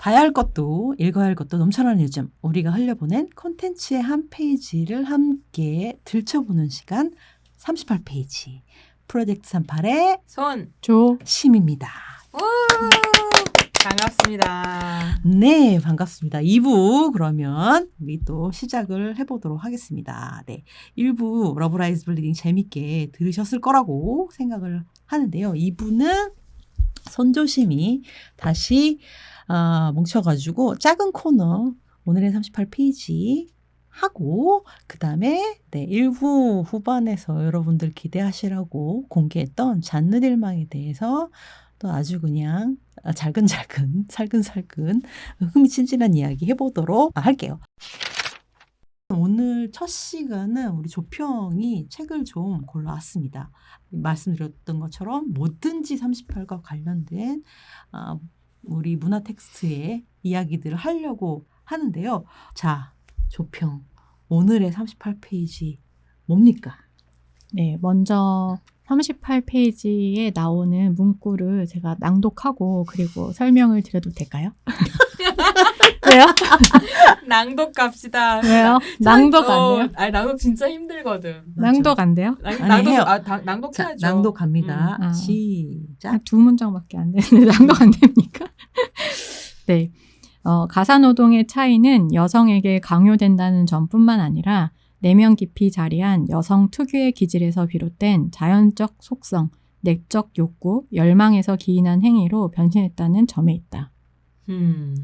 봐야 할 것도 읽어야 할 것도 넘쳐나는 요즘 우리가 흘려보낸 콘텐츠의 한 페이지를 함께 들춰보는 시간 38페이지 프로젝트 38의 조심입니다. 반갑습니다. 네, 반갑습니다. 2부 그러면 우리 또 시작을 해보도록 하겠습니다. 네, 1부 러브라이즈 블리딩 재밌게 들으셨을 거라고 생각을 하는데요. 2부는 손조심이 다시 뭉쳐가지고 작은 코너 오늘의 38페이지 하고 그 다음에 네, 1부 후반에서 여러분들 기대하시라고 공개했던 잔느딜망에 대해서 또 아주 그냥 살근살근 흥미진진한 이야기 해보도록 할게요. 오늘 첫 시간은 우리 조평이 책을 좀 골라왔습니다. 말씀드렸던 것처럼 뭐든지 38과 관련된 우리 문화 텍스트의 이야기들을 하려고 하는데요. 자, 조평 오늘의 38페이지 뭡니까? 네, 먼저 38페이지에 나오는 문구를 제가 낭독하고 그리고 설명을 드려도 될까요? 왜요? 낭독 갑시다. 왜요? 낭독 안 돼요? 아니, 낭독 진짜 힘들거든. 낭독 안 돼요? 해요. 낭독해야죠. 자, 낭독 갑니다. 아. 시작. 2문장밖에 안 되는데 낭독 안 됩니까? 네. 가사노동의 차이는 여성에게 강요된다는 점뿐만 아니라 내면 깊이 자리한 여성 특유의 기질에서 비롯된 자연적 속성, 내적 욕구, 열망에서 기인한 행위로 변신했다는 점에 있다.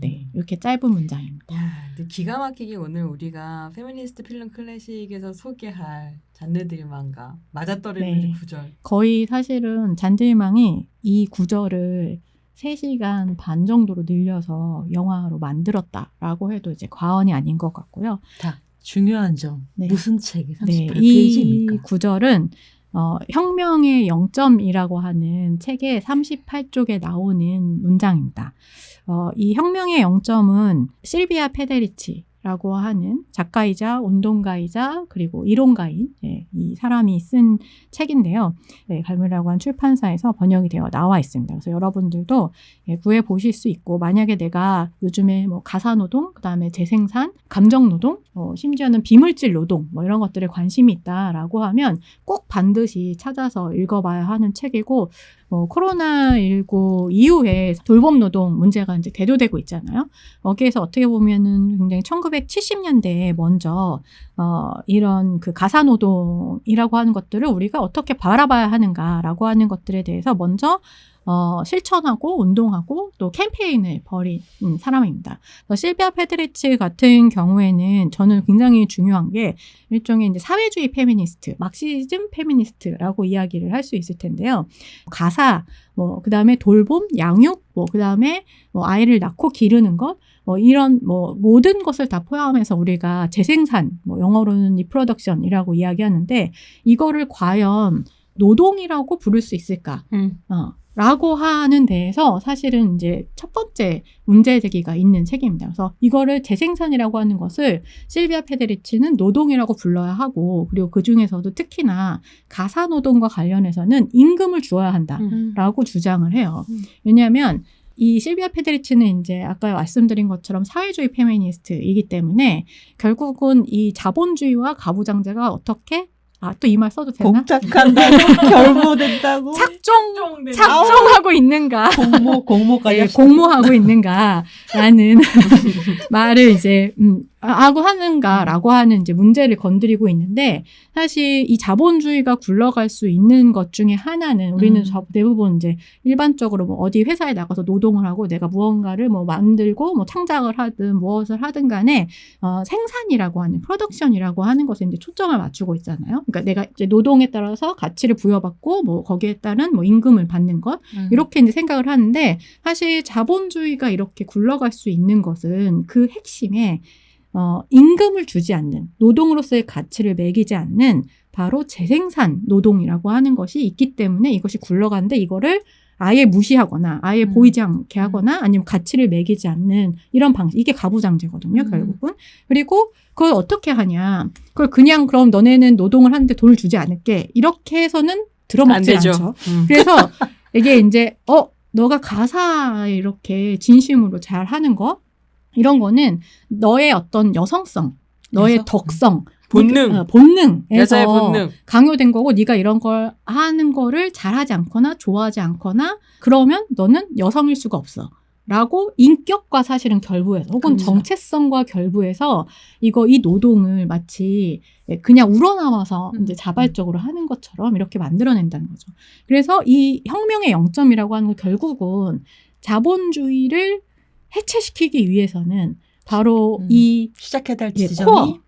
네, 이렇게 짧은 문장입니다. 야, 근데 기가 막히게 오늘 우리가 페미니스트 필름 클래식에서 소개할 잔느딜망과 맞아떨어지는 네. 구절. 거의 사실은 잔들망이 이 구절을 3시간 반 정도로 늘려서 영화로 만들었다라고 해도 이제 과언이 아닌 것 같고요. 자, 중요한 점. 네. 무슨 책이 네, 38페이지입니까? 이 구절은 혁명의 0점이라고 하는 책의 38쪽에 나오는 문장입니다. 이 혁명의 0점은 실비아 페데리치라고 하는 작가이자 운동가이자 그리고 이론가인 이 사람이 쓴 책인데요. 갈무리라고 한 출판사에서 번역이 되어 나와 있습니다. 그래서 여러분들도 구해보실 수 있고 만약에 내가 요즘에 뭐 가사노동, 그다음에 재생산, 감정노동, 심지어는 비물질 노동 이런 것들에 관심이 있다라고 하면 꼭 반드시 찾아서 읽어봐야 하는 책이고 코로나19 이후에 돌봄 노동 문제가 이제 대두되고 있잖아요. 여기에서 어떻게 보면은 굉장히 1970년대에 먼저 이런 그 가사 노동이라고 하는 것들을 우리가 어떻게 바라봐야 하는가라고 하는 것들에 대해서 먼저 실천하고 운동하고 또 캠페인을 벌인 사람입니다. 실비아 페데리치 같은 경우에는 저는 굉장히 중요한 게 일종의 이제 사회주의 페미니스트, 막시즘 페미니스트라고 이야기를 할 수 있을 텐데요. 가사, 그다음에 돌봄, 양육, 그다음에 아이를 낳고 기르는 것, 이런 모든 것을 다 포함해서 우리가 재생산, 영어로는 리프로덕션이라고 이야기하는데 이거를 과연 노동이라고 부를 수 있을까? 라고 하는 데에서 사실은 이제 첫 번째 문제 제기가 있는 책입니다. 그래서 이거를 재생산이라고 하는 것을 실비아 페데리치는 노동이라고 불러야 하고 그리고 그 중에서도 특히나 가사 노동과 관련해서는 임금을 주어야 한다라고 주장을 해요. 왜냐하면 이 실비아 페데리치는 이제 아까 말씀드린 것처럼 사회주의 페미니스트이기 때문에 결국은 이 자본주의와 가부장제가 어떻게 또 이 말 써도 되나? 공작한다고 결부된다고 착종하고 있는가? 공모까지 공모하고 있는가라는 말을 이제 하고 하는가라고 하는 이제 문제를 건드리고 있는데 사실 이 자본주의가 굴러갈 수 있는 것 중에 하나는 우리는 대부분 이제 일반적으로 어디 회사에 나가서 노동을 하고 내가 무언가를 만들고 창작을 하든 무엇을 하든 간에 생산이라고 하는 프로덕션이라고 하는 것에 이제 초점을 맞추고 있잖아요. 그러니까 내가 이제 노동에 따라서 가치를 부여받고 거기에 따른 임금을 받는 것 이렇게 이제 생각을 하는데 사실 자본주의가 이렇게 굴러갈 수 있는 것은 그 핵심에 임금을 주지 않는 노동으로서의 가치를 매기지 않는 바로 재생산 노동이라고 하는 것이 있기 때문에 이것이 굴러가는데 이거를 아예 무시하거나 아예 보이지 않게 하거나 아니면 가치를 매기지 않는 이런 방식 이게 가부장제거든요 결국은. 그리고 그걸 어떻게 하냐 그걸 그냥 그럼 너네는 노동을 하는데 돈을 주지 않을게 이렇게 해서는 들어먹지 않죠. 그래서 이게 이제 너가 가사에 이렇게 진심으로 잘 하는 거 이런 거는 너의 어떤 여성성, 너의 여성? 덕성, 본능. 본능에서 여자의 본능. 강요된 거고 네가 이런 걸 하는 거를 잘하지 않거나 좋아하지 않거나 그러면 너는 여성일 수가 없어. 라고 인격과 사실은 결부해서 혹은 그렇죠. 정체성과 결부해서 이 노동을 마치 그냥 우러나와서 이제 자발적으로 하는 것처럼 이렇게 만들어낸다는 거죠. 그래서 이 혁명의 영점이라고 하는 건 결국은 자본주의를 해체시키기 위해서는 바로 이 시작해야 될 예, 지점이 코어,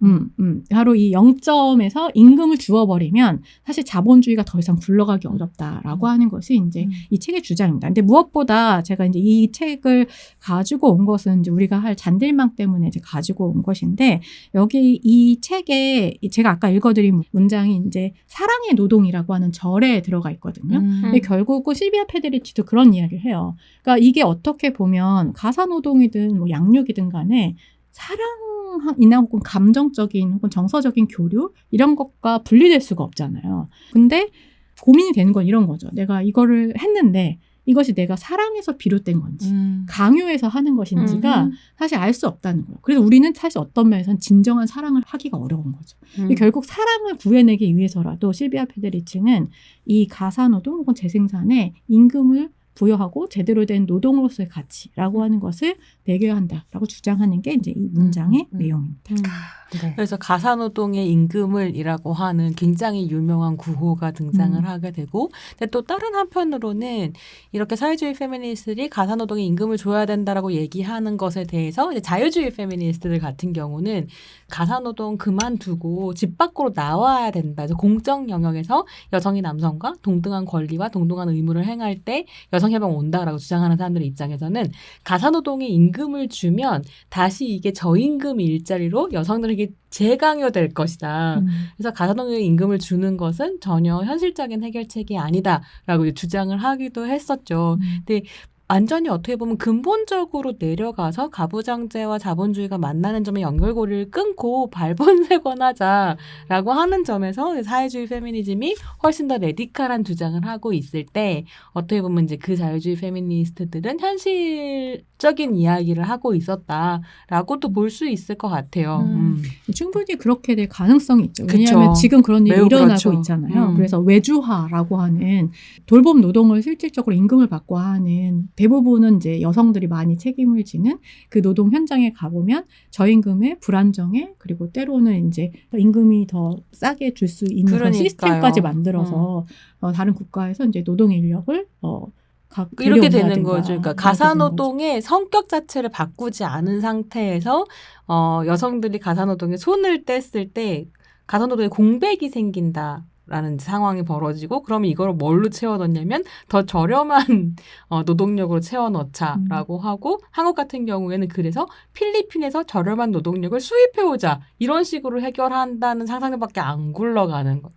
바로 이 0점에서 임금을 주어버리면 사실 자본주의가 더 이상 굴러가기 어렵다라고 하는 것이 이제 이 책의 주장입니다. 근데 무엇보다 제가 이제 이 책을 가지고 온 것은 이제 우리가 할 잔딜망 때문에 이제 가지고 온 것인데 여기 이 책에 제가 아까 읽어드린 문장이 이제 사랑의 노동이라고 하는 절에 들어가 있거든요. 근데 결국은 실비아 페데리치도 그런 이야기를 해요. 그러니까 이게 어떻게 보면 가사노동이든 뭐 양육이든 간에 사랑이나 혹은 감정적인 혹은 정서적인 교류 이런 것과 분리될 수가 없잖아요. 근데 고민이 되는 건 이런 거죠. 내가 이거를 했는데 이것이 내가 사랑에서 비롯된 건지 강요해서 하는 것인지가 사실 알 수 없다는 거예요. 그래서 우리는 사실 어떤 면에서는 진정한 사랑을 하기가 어려운 거죠. 결국 사랑을 구해내기 위해서라도 실비아 페데리치는 이 가사노동 혹은 재생산에 임금을 부여하고 제대로 된 노동으로서의 가치라고 하는 것을 매겨야 한다라고 주장하는 게 이제 이 문장의 내용입니다. 네. 그래서 가사노동의 임금을이라고 하는 굉장히 유명한 구호가 등장을 하게 되고, 근데 또 다른 한편으로는 이렇게 사회주의 페미니스트들이 가사노동의 임금을 줘야 된다라고 얘기하는 것에 대해서 이제 자유주의 페미니스트들 같은 경우는 가사노동 그만두고 집 밖으로 나와야 된다. 그래서 공적 영역에서 여성이 남성과 동등한 권리와 동등한 의무를 행할 때 여성해방 온다라고 주장하는 사람들의 입장에서는 가사노동의 임금을 주면 다시 이게 저임금 일자리로 여성들에게 재강요될 것이다. 그래서 가사노동의 임금을 주는 것은 전혀 현실적인 해결책이 아니다라고 주장을 하기도 했었죠. 근데 완전히 어떻게 보면 근본적으로 내려가서 가부장제와 자본주의가 만나는 점에 연결고리를 끊고 발본색원하자라고 하는 점에서 사회주의 페미니즘이 훨씬 더 레디컬한 주장을 하고 있을 때 어떻게 보면 이제 그 자유주의 페미니스트들은 현실적인 이야기를 하고 있었다라고도 볼 수 있을 것 같아요. 충분히 그렇게 될 가능성이 있죠. 그쵸. 왜냐하면 지금 그런 일이 매우 일어나고 그렇죠. 있잖아요. 그래서 외주화라고 하는 돌봄 노동을 실질적으로 임금을 받고 하는 대부분은 이제 여성들이 많이 책임을 지는 그 노동 현장에 가보면 저임금의 불안정에 그리고 때로는 이제 임금이 더 싸게 줄 수 있는 그런 그러니까요. 시스템까지 만들어서 다른 국가에서 이제 노동 인력을 이렇게 되는 데려온다든가 거죠. 그러니까 이렇게 가사노동의 성격 자체를 바꾸지 않은 상태에서 여성들이 가사노동에 손을 뗐을 때 가사노동에 공백이 생긴다라는 상황이 벌어지고 그러면 이걸 뭘로 채워넣냐면 더 저렴한 노동력으로 채워넣자라고 하고 한국 같은 경우에는 그래서 필리핀에서 저렴한 노동력을 수입해오자 이런 식으로 해결한다는 상상력밖에 안 굴러가는 거죠.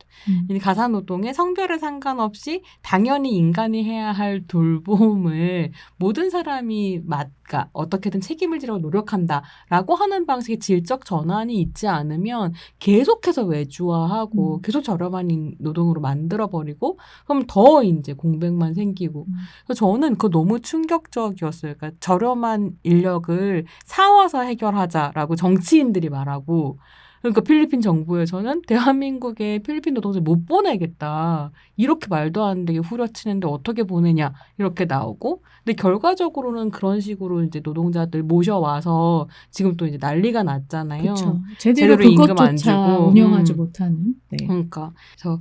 가사노동에 성별에 상관없이 당연히 인간이 해야 할 돌봄을 모든 사람이 그러니까 어떻게든 책임을 지려고 노력한다라고 하는 방식의 질적 전환이 있지 않으면 계속해서 외주화하고 계속 저렴한 노동으로 만들어버리고 그럼 더 이제 공백만 생기고 그래서 저는 그거 너무 충격적이었어요. 그러니까 저렴한 인력을 사와서 해결하자라고 정치인들이 말하고 그러니까 필리핀 정부에서는 대한민국에 필리핀 노동자 못 보내겠다. 이렇게 말도 안 되게 후려치는데 어떻게 보내냐 이렇게 나오고 근데 결과적으로는 그런 식으로 이제 노동자들 모셔와서 지금 또 이제 난리가 났잖아요. 그렇죠. 제대로 임금 안 그것조차 주고. 운영하지 못하는. 네. 그러니까 그래서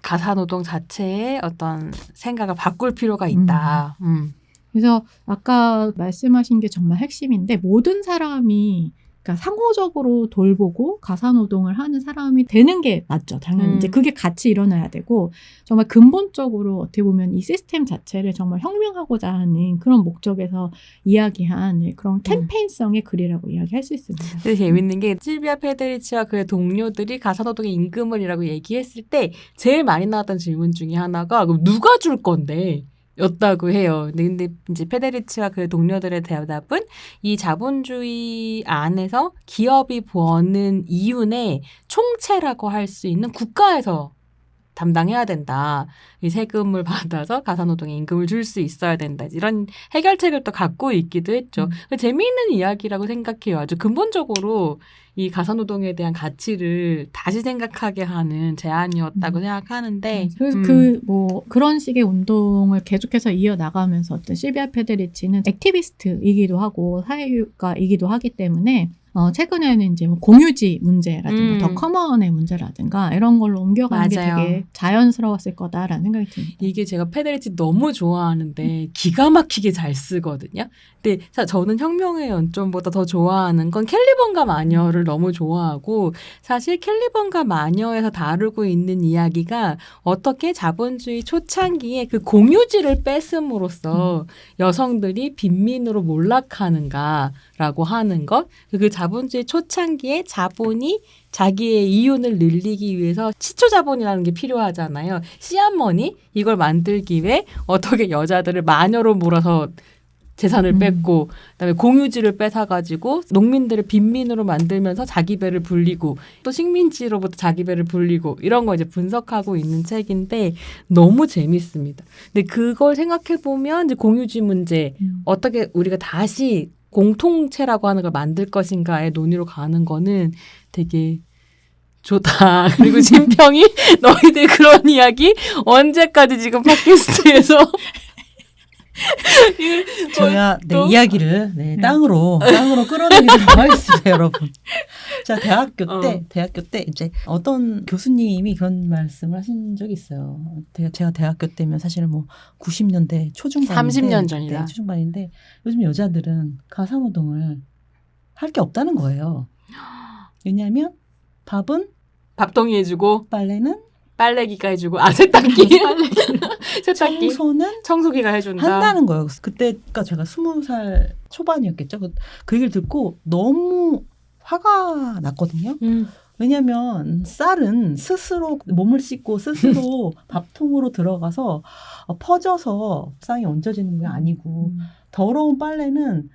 가사노동 자체의 어떤 생각을 바꿀 필요가 있다. 그래서 아까 말씀하신 게 정말 핵심인데 모든 사람이 그러니까 상호적으로 돌보고 가사노동을 하는 사람이 되는 게 맞죠. 당연히 이제 그게 같이 일어나야 되고 정말 근본적으로 어떻게 보면 이 시스템 자체를 정말 혁명하고자 하는 그런 목적에서 이야기한 그런 캠페인성의 글이라고 이야기할 수 있습니다. 근데 재밌는 게 실비아 페데리치와 그의 동료들이 가사노동의 임금을이라고 얘기했을 때 제일 많이 나왔던 질문 중에 하나가 그럼 누가 줄 건데? 였다고 해요. 근데 이제 페데리치와 그의 동료들의 대답은 이 자본주의 안에서 기업이 버는 이윤의 총체라고 할 수 있는 국가에서 담당해야 된다. 이 세금을 받아서 가사노동에 임금을 줄 수 있어야 된다. 이런 해결책을 또 갖고 있기도 했죠. 재미있는 이야기라고 생각해요. 아주 근본적으로 이 가사노동에 대한 가치를 다시 생각하게 하는 제안이었다고 생각하는데. 그래서 그런 식의 운동을 계속해서 이어나가면서 어떤 실비아 페데리치는 액티비스트이기도 하고 사회교육가이기도 하기 때문에 최근에는 이제 뭐 공유지 문제라든가 더 커먼의 문제라든가 이런 걸로 옮겨가는 게 맞아요. 되게 자연스러웠을 거다라는 생각이 듭니다. 이게 제가 페데리치 너무 좋아하는데 기가 막히게 잘 쓰거든요. 근데 저는 혁명의 연점보다 더 좋아하는 건 캘리번과 마녀를 너무 좋아하고 사실 캘리번과 마녀에서 다루고 있는 이야기가 어떻게 자본주의 초창기에 그 공유지를 뺏음으로써 여성들이 빈민으로 몰락하는가라고 하는 것. 그 자본주의 초창기에 자본이 자기의 이윤을 늘리기 위해서 시초자본이라는 게 필요하잖아요. 씨앗머니 이걸 만들기 위해 어떻게 여자들을 마녀로 몰아서 재산을 뺏고 그다음에 공유지를 뺏어가지고 농민들을 빈민으로 만들면서 자기 배를 불리고 또 식민지로부터 자기 배를 불리고 이런 거 이제 분석하고 있는 책인데 너무 재밌습니다. 근데 그걸 생각해 보면 이제 공유지 문제 어떻게 우리가 다시 공통체라고 하는 걸 만들 것인가의 논의로 가는 거는 되게 좋다. 그리고 진평이 너희들 그런 이야기 언제까지 지금 팟캐스트에서 저야 이야기를 땅으로 끌어내리도록 하겠습니다, 여러분. 자, 대학교 때 이제 어떤 교수님이 그런 말씀을 하신 적이 있어요. 제가 대학교 때면 사실은 뭐 90년대 초중반인데 30년 전이다. 네, 초중반인데 요즘 여자들은 가사노동을 할 게 없다는 거예요. 왜냐하면 밥은 밥통이 해주고 빨래는 빨래기가 해주고 세탁기 세탁기 청소는 청소기가 해준다. 한다는 거예요. 그때가 제가 20살 초반이었겠죠. 그 얘기를 듣고 너무 화가 났거든요. 왜냐하면 쌀은 스스로 몸을 씻고 스스로 밥통으로 들어가서 퍼져서 쌀이 얹어지는 게 아니고 더러운 빨래는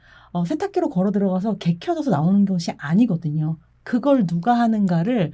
세탁기로 걸어 들어가서 개켜져서 나오는 것이 아니거든요. 그걸 누가 하는가를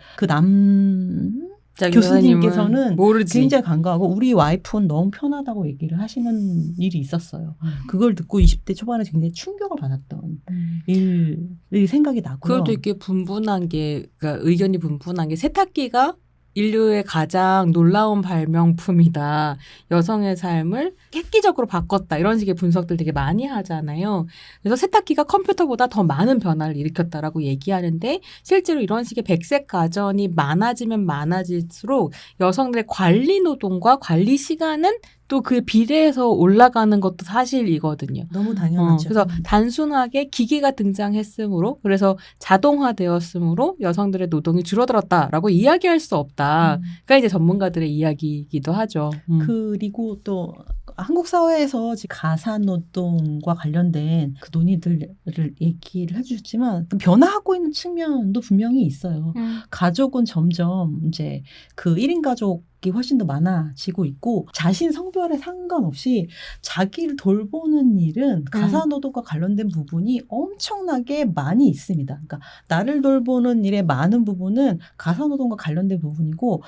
교수님께서는 모르지. 굉장히 간과하고 우리 와이프는 너무 편하다고 얘기를 하시는 일이 있었어요. 그걸 듣고 20대 초반에 굉장히 충격을 받았던 일이 생각이 나고요. 그것도 이렇게 분분한 게 그러니까 의견이 분분한 게 세탁기가 인류의 가장 놀라운 발명품이다. 여성의 삶을 획기적으로 바꿨다. 이런 식의 분석들 되게 많이 하잖아요. 그래서 세탁기가 컴퓨터보다 더 많은 변화를 일으켰다라고 얘기하는데 실제로 이런 식의 백색 가전이 많아지면 많아질수록 여성들의 관리 노동과 관리 시간은 또 그 비례해서 올라가는 것도 사실이거든요. 너무 당연하죠. 그래서 단순하게 기계가 등장했으므로 그래서 자동화되었으므로 여성들의 노동이 줄어들었다라고 이야기할 수 없다. 그러니까 이제 전문가들의 이야기이기도 하죠. 그리고 또 한국 사회에서 가사노동과 관련된 그 논의들을 얘기를 해주셨지만 변화하고 있는 측면도 분명히 있어요. 가족은 점점 이제 그 1인 가족이 훨씬 더 많아지고 있고 자신 성별에 상관없이 자기를 돌보는 일은 가사노동과 관련된 부분이 엄청나게 많이 있습니다. 그러니까 나를 돌보는 일의 많은 부분은 가사노동과 관련된 부분이고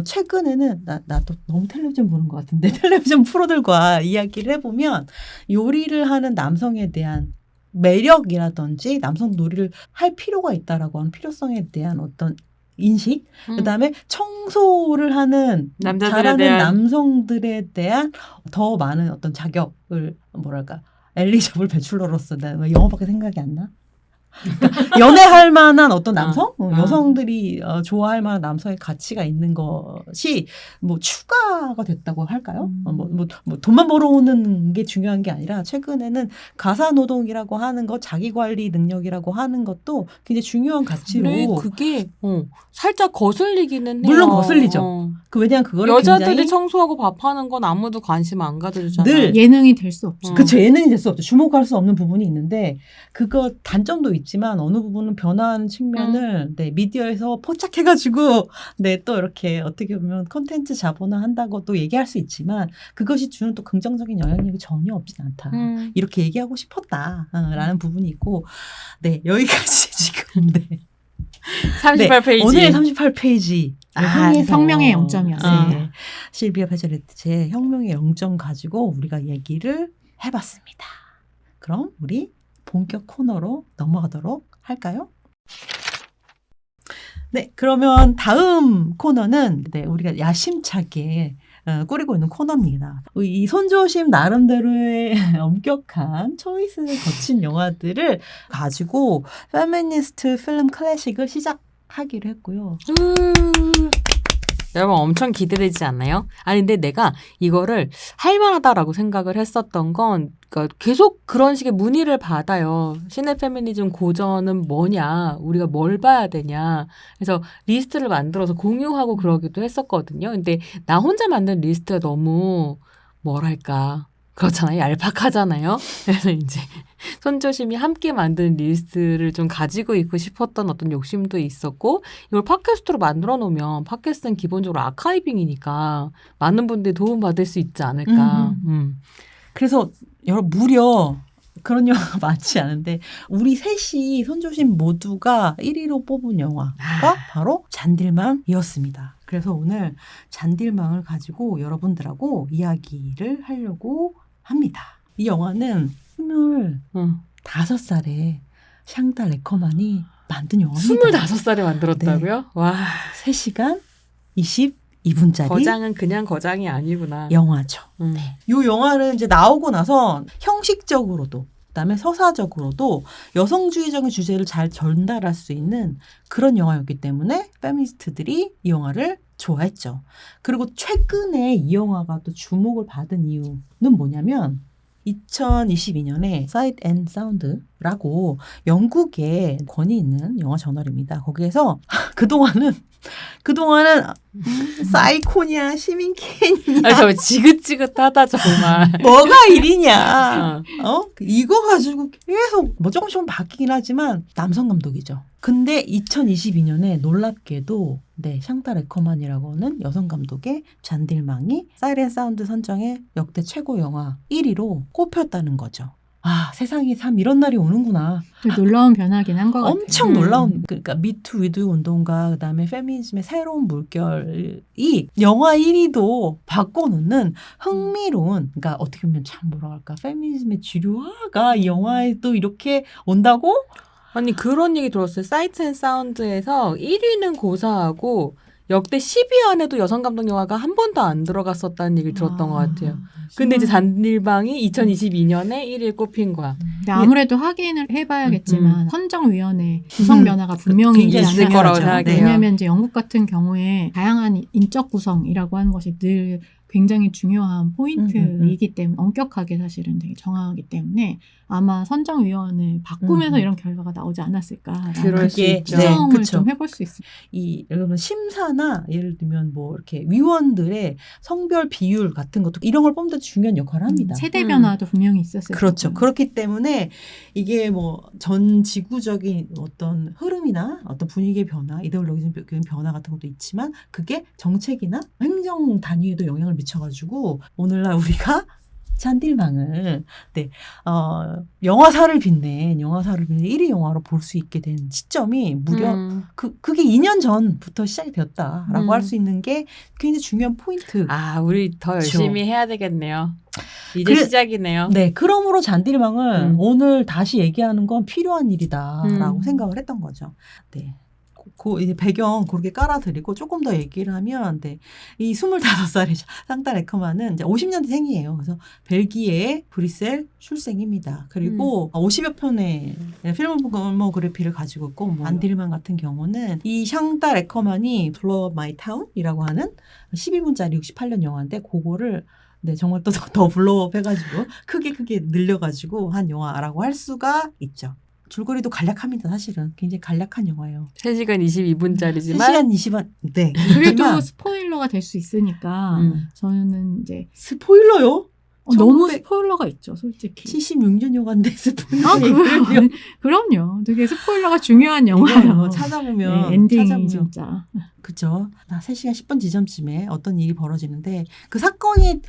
최근에는 나도 너무 텔레비전 보는 것 같은데 텔레비전 프로들과 이야기를 해보면 요리를 하는 남성에 대한 매력이라든지 남성 놀이를 할 필요가 있다라고 하는 필요성에 대한 어떤 인식, 그다음에 청소를 하는 잘하는 남성들에 대한 더 많은 어떤 자격을 엘리자벨 배출러로서 나 영어밖에 생각이 안 나. 그러니까 연애할 만한 어떤 남성, 여성들이 좋아할 만한 남성의 가치가 있는 것이 뭐 추가가 됐다고 할까요? 뭐 돈만 벌어오는 게 중요한 게 아니라 최근에는 가사 노동이라고 하는 것, 자기 관리 능력이라고 하는 것도 굉장히 중요한 가치로. 네, 그게 살짝 거슬리기는 해요. 물론 거슬리죠. 왜냐하면 그거를 여자들이 굉장히 청소하고 밥하는 건 아무도 관심 안 가져주잖아요. 늘 예능이 될 수 없죠. 그렇죠. 예능이 될 수 없죠. 주목할 수 없는 부분이 있는데 그거 단점도 있지만 어느 부분은 변화하는 측면을 미디어에서 포착해가지고 또 이렇게 어떻게 보면 콘텐츠 자본화한다고 또 얘기할 수 있지만 그것이 주는 또 긍정적인 영향력이 전혀 없진 않다. 이렇게 얘기하고 싶었다라는 부분이 있고 여기까지 지금 38페이지. 오늘의 38페이지 혁명의 0점이었어요. 네. 실비아 페제레트의 혁명의 0점 가지고 우리가 얘기를 해봤습니다. 그럼 우리 본격 코너로 넘어가도록 할까요? 네, 그러면 다음 코너는 우리가 야심차게 꾸리고 있는 코너입니다. 이 손조심 나름대로의 엄격한 초이스를 거친 영화들을 가지고 페미니스트 필름 클래식을 시작하기로 했고요. 여러분 엄청 기대되지 않나요? 아니 근데 내가 이거를 할 만하다라고 생각을 했었던 건 그러니까 계속 그런 식의 문의를 받아요. 시네 페미니즘 고전은 뭐냐? 우리가 뭘 봐야 되냐? 그래서 리스트를 만들어서 공유하고 그러기도 했었거든요. 근데 나 혼자 만든 리스트가 너무 뭐랄까 그렇잖아요. 얄팍하잖아요. 그래서 이제 손조심이 함께 만든 리스트를 좀 가지고 있고 싶었던 어떤 욕심도 있었고 이걸 팟캐스트로 만들어 놓으면 팟캐스트는 기본적으로 아카이빙이니까 많은 분들이 도움받을 수 있지 않을까. 그래서 여러분 무려 그런 영화가 많지 않은데 우리 셋이 손조심 모두가 1위로 뽑은 영화가 바로 잔딜망이었습니다. 그래서 오늘 잔딜망을 가지고 여러분들하고 이야기를 하려고 합니다. 이 영화는 25살에 샹달 레커만이 만든 영화입니다. 25살에 만들었다고요? 네. 와, 3시간 22분짜리 거장은 그냥 거장이 아니구나. 영화죠. 이 영화는 이제 나오고 나서 형식적으로도 그다음에 서사적으로도 여성주의적인 주제를 잘 전달할 수 있는 그런 영화였기 때문에 페미니스트들이 이 영화를 좋아했죠. 그리고 최근에 이 영화가 또 주목을 받은 이유는 뭐냐면 2022년에 Sight and Sound라고 영국의 권위 있는 영화 저널입니다. 거기에서 그동안은 사이코냐 시민케이냐 아, 저 지긋지긋하다 정말. 뭐가 일이냐 이거 가지고 계속 뭐 조금씩은 바뀌긴 하지만 남성 감독이죠. 근데 2022년에 놀랍게도 샹달 레커만이라고 하는 여성 감독의 잔딜망이 사이렌 사운드 선정의 역대 최고 영화 1위로 꼽혔다는 거죠. 아, 세상이 참 이런 날이 오는구나. 놀라운 변화긴 한 것 같아요. 엄청 놀라운, 그러니까 미투 위드 운동과 그다음에 페미니즘의 새로운 물결이 영화 1위도 바꿔놓는 흥미로운, 그러니까 어떻게 보면 참 뭐라 할까, 페미니즘의 주류화가 이 영화에 또 이렇게 온다고? 아니 그런 얘기 들었어요. 사이트 앤 사운드에서 1위는 고사하고 역대 10위 안에도 여성 감독 영화가 한 번도 안 들어갔었다는 얘기를 들었던 것 같아요. 근데 이제 잔딜방이 2022년에 1위에 꼽힌 거야. 근데 아무래도 확인을 해봐야겠지만 선정위원회 구성 변화가 분명히 있을 거라고 생각해요. 왜냐하면 이제 영국 같은 경우에 다양한 인적 구성이라고 하는 것이 늘 굉장히 중요한 포인트이기 때문에 엄격하게 사실은 되게 정하기 때문에 아마 선정위원회 바꾸면서 이런 결과가 나오지 않았을까. 그럴 수 있죠. 추정을 좀 해볼 수 있어요. 여러분 심사나 예를 들면 뭐 이렇게 위원들의 성별 비율 같은 것도 이런 걸 뽑는 데 중요한 역할을 합니다. 세대 변화도 분명히 있었을 그렇죠. 거고요. 그렇기 때문에 이게 뭐 전 지구적인 어떤 흐름이나 어떤 분위기의 변화, 이데올로기적인 변화 같은 것도 있지만 그게 정책이나 행정 단위에도 영향을 미쳐가지고 오늘날 우리가 잔딜망을 영화사를 빛낸 1위 영화로 볼 수 있게 된 시점이 무려 그게 2년 전부터 시작이 되었다라고 할 수 있는 게 굉장히 중요한 포인트. 아, 우리 더 열심히 해야 되겠네요. 이제 시작이네요. 네, 그러므로 잔딜망을 오늘 다시 얘기하는 건 필요한 일이다라고 생각을 했던 거죠. 네. 이제 배경 그렇게 깔아드리고 조금 더 얘기를 하면 이 25살의 샹달 레커만은 이제 50년대 생이에요. 그래서 벨기에의 브뤼셀 출생입니다. 그리고 50여 편의 필모그래피를 가지고 있고 뭐 잔딜망 같은 경우는 이 샹달 레커만이 Blow Up My Town이라고 하는 12분짜리 68년 영화인데 그거를 정말 또 더 블로우업 해가지고 크게 늘려가지고 한 영화라고 할 수가 있죠. 줄거리도 간략합니다. 사실은 굉장히 간략한 영화예요. 3시간 22분짜리지만 3시간 20분. 네. 그래도 스포일러가 될 수 있으니까 저는 이제 스포일러요? 너무 스포일러가 있죠, 솔직히. 76년 영화인데 스포일러. 그럼요. 되게 스포일러가 중요한 영화예요. 찾아보면 엔딩이 진짜. 그죠. 3시간 10분 지점쯤에 어떤 일이 벌어지는데 그 사건이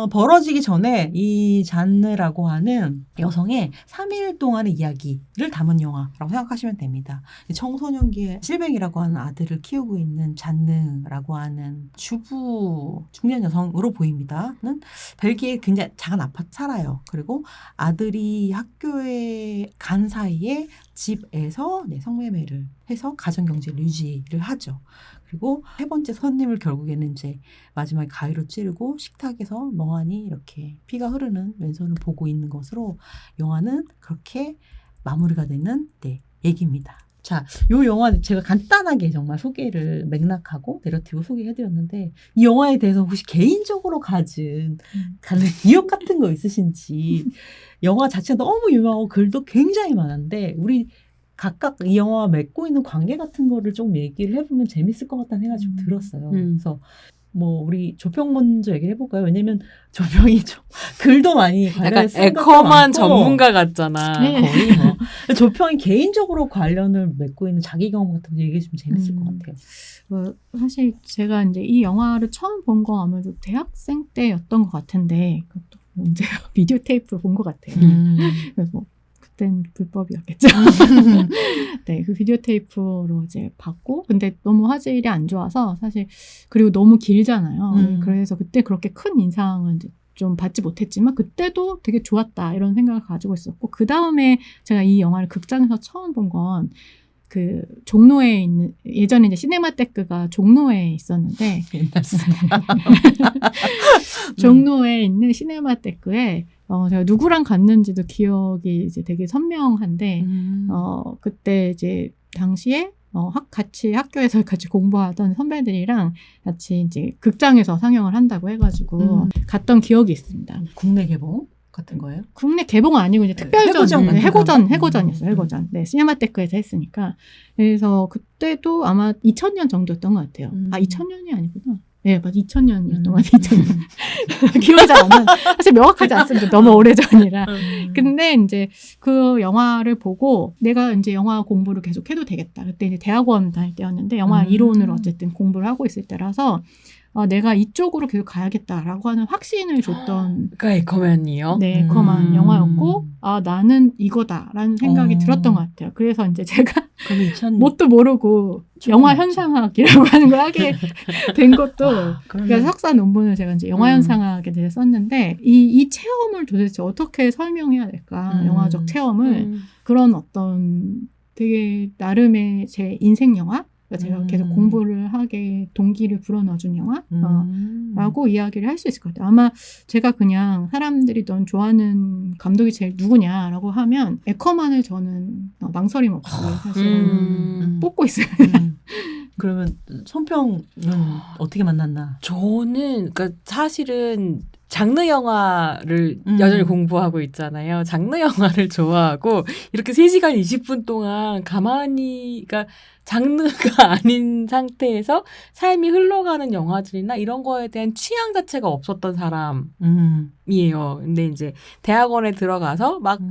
벌어지기 전에 이 잔느라고 하는 여성의 3일 동안의 이야기를 담은 영화라고 생각하시면 됩니다. 청소년기에 실뱅이라고 하는 아들을 키우고 있는 잔느라고 하는 주부 중년 여성으로 보입니다.는 벨기에 굉장히 작은 아파트 살아요. 그리고 아들이 학교에 간 사이에 집에서 성매매를 해서 가정경제를 유지를 하죠. 그리고 3번째 손님을 결국에는 이제 마지막에 가위로 찌르고 식탁에서 멍하니 이렇게 피가 흐르는 왼손을 보고 있는 것으로 영화는 그렇게 마무리가 되는 얘기입니다. 자, 요 영화 제가 간단하게 정말 소개를 맥락하고 내러티브 소개해드렸는데 이 영화에 대해서 혹시 개인적으로 가진 기억 같은 거 있으신지 영화 자체가 너무 유명하고 글도 굉장히 많은데 우리 각각 이 영화와 맺고 있는 관계 같은 거를 좀 얘기를 해보면 재밌을 것 같다는 생각이 좀 들었어요. 그래서 뭐 우리 조평 먼저 얘기를 해볼까요? 왜냐면 조평이 좀 글도 많이 약간 에커만 전문가 같잖아. 네. 거의 뭐. 조평이 개인적으로 관련을 맺고 있는 자기 경험 같은 거 얘기해 주면 재밌을 것 같아요. 사실 제가 이제 이 영화를 처음 본 거 아무래도 대학생 때였던 것 같은데 그것도 언제 비디오 테이프를 본 것 같아요. 그래서 뭐 그땐 불법이었겠죠. 네, 그 비디오 테이프로 이제 봤고, 근데 너무 화질이 안 좋아서 사실 그리고 너무 길잖아요. 그래서 그때 그렇게 큰 인상은 이제 좀 받지 못했지만 그때도 되게 좋았다 이런 생각을 가지고 있었고 그 다음에 제가 이 영화를 극장에서 처음 본 건 그 종로에 있는 예전에 이제 시네마테크가 종로에 있었는데 종로에 있는 시네마테크에 제가 누구랑 갔는지도 기억이 이제 되게 선명한데 그때 이제 당시에 같이 학교에서 같이 공부하던 선배들이랑 같이 이제 극장에서 상영을 한다고 해가지고 갔던 기억이 있습니다. 국내 개봉 같은 거예요? 국내 개봉은 아니고 이제 특별전, 해고전이었어요. 해고전. 네, 시네마테크에서 했으니까. 그래서 그때도 아마 2000년 정도였던 것 같아요. 2000년이 아니구나. 네, 맞아. 2000년이었던 것 같아요. 2000년. 기억이 잘 안 나요. 사실 명확하지 않습니다. 너무 오래전이라. 근데 이제 그 영화를 보고 내가 이제 영화 공부를 계속 해도 되겠다. 그때 이제 대학원 다닐 때였는데 영화 이론으로 어쨌든 공부를 하고 있을 때라서 내가 이쪽으로 계속 가야겠다라고 하는 확신을 줬던 그 에커맨이요? 네, 에커맨 영화였고 나는 이거다라는 생각이 들었던 것 같아요. 그래서 이제 제가 뭣도 모르고 영화 현상학이라고 하는 걸 하게 된 것도 그러니까 석사 논문을 제가 이제 영화 현상학에 대해서 썼는데 이 체험을 도대체 어떻게 설명해야 될까? 영화적 체험을 그런 어떤 되게 나름의 제 인생 영화 제가 계속 공부를 하게 동기를 불어넣어준 영화라고 이야기를 할 수 있을 것 같아요. 아마 제가 그냥 사람들이 넌 좋아하는 감독이 제일 누구냐라고 하면 에커만을 저는 망설임 없이 사실은 뽑고 있어요. 그러면 손평은 어떻게 만났나? 저는 그러니까 사실은 장르 영화를 여전히 공부하고 있잖아요. 장르 영화를 좋아하고 이렇게 3시간 20분 동안 가만히 그러니까 장르가 아닌 상태에서 삶이 흘러가는 영화들이나 이런 거에 대한 취향 자체가 없었던 사람이에요. 근데 이제 대학원에 들어가서 막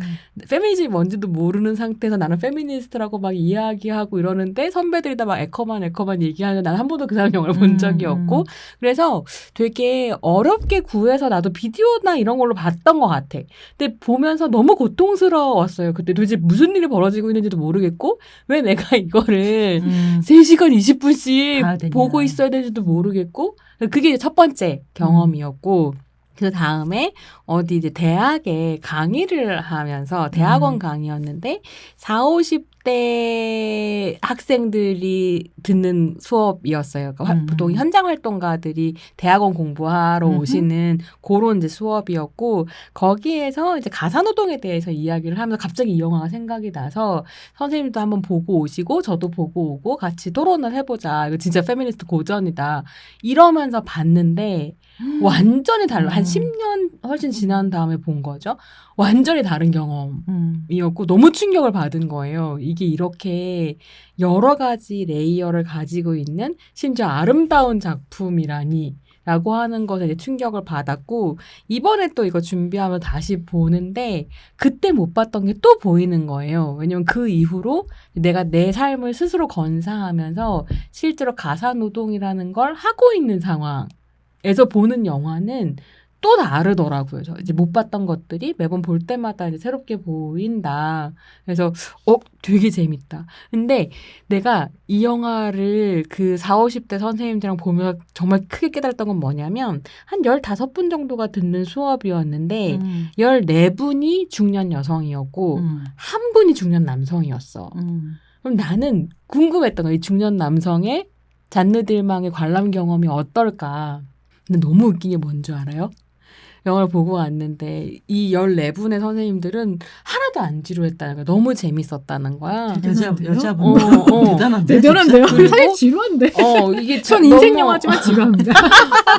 페미니즘이 뭔지도 모르는 상태에서 나는 페미니스트라고 막 이야기하고 이러는데 선배들이 다 막 에커만 얘기하는데 난 한 번도 그 사람 영화를 본 적이 없고 그래서 되게 어렵게 구해서 나도 비디오나 이런 걸로 봤던 것 같아. 근데 보면서 너무 고통스러웠어요. 그때 도대체 무슨 일이 벌어지고 있는지도 모르겠고 왜 내가 이거를 3시간 20분씩 보고 있어야 되는지도 모르겠고 그게 첫 번째 경험이었고 그 다음에 어디 이제 대학에 강의를 하면서 대학원 강의였는데 40-50대 학생들이 듣는 수업이었어요. 그러니까 보통 현장 활동가들이 대학원 공부하러 오시는 그런 이제 수업이었고 거기에서 이제 가사노동에 대해서 이야기를 하면서 갑자기 이 영화가 생각이 나서 선생님도 한번 보고 오시고 저도 보고 오고 같이 토론을 해보자. 이거 진짜 페미니스트 고전이다. 이러면서 봤는데 완전히 달라. 한 10년 훨씬 지난 다음에 본 거죠. 완전히 다른 경험이었고 너무 충격을 받은 거예요. 이게 이렇게 여러 가지 레이어를 가지고 있는 심지어 아름다운 작품이라니 라고 하는 것에 이제 충격을 받았고 이번에 또 이거 준비하면 다시 보는데 그때 못 봤던 게 또 보이는 거예요. 왜냐면 그 이후로 내가 내 삶을 스스로 건사하면서 실제로 가사노동이라는 걸 하고 있는 상황에서 보는 영화는 또 다르더라고요. 저 이제 못 봤던 것들이 매번 볼 때마다 이제 새롭게 보인다. 그래서 되게 재밌다. 근데 내가 이 영화를 그 40, 50대 선생님들이랑 보면 정말 크게 깨달았던 건 뭐냐면 한 15분 정도가 듣는 수업이었는데 14분이 중년 여성이었고 한 분이 중년 남성이었어. 그럼 나는 궁금했던 거야. 이 중년 남성의 잔느들망의 관람 경험이 어떨까. 근데 너무 웃긴 게 뭔 줄 알아요? 영화를 보고 왔는데 이 14분의 선생님들은 하나도 안 지루했다는 거야. 너무 재밌었다는 거야. 여자분 대단한데. 대단한데요? 그리고- 사실 지루한데. 이게 전 너무- 인생 영화지만 지루합니다.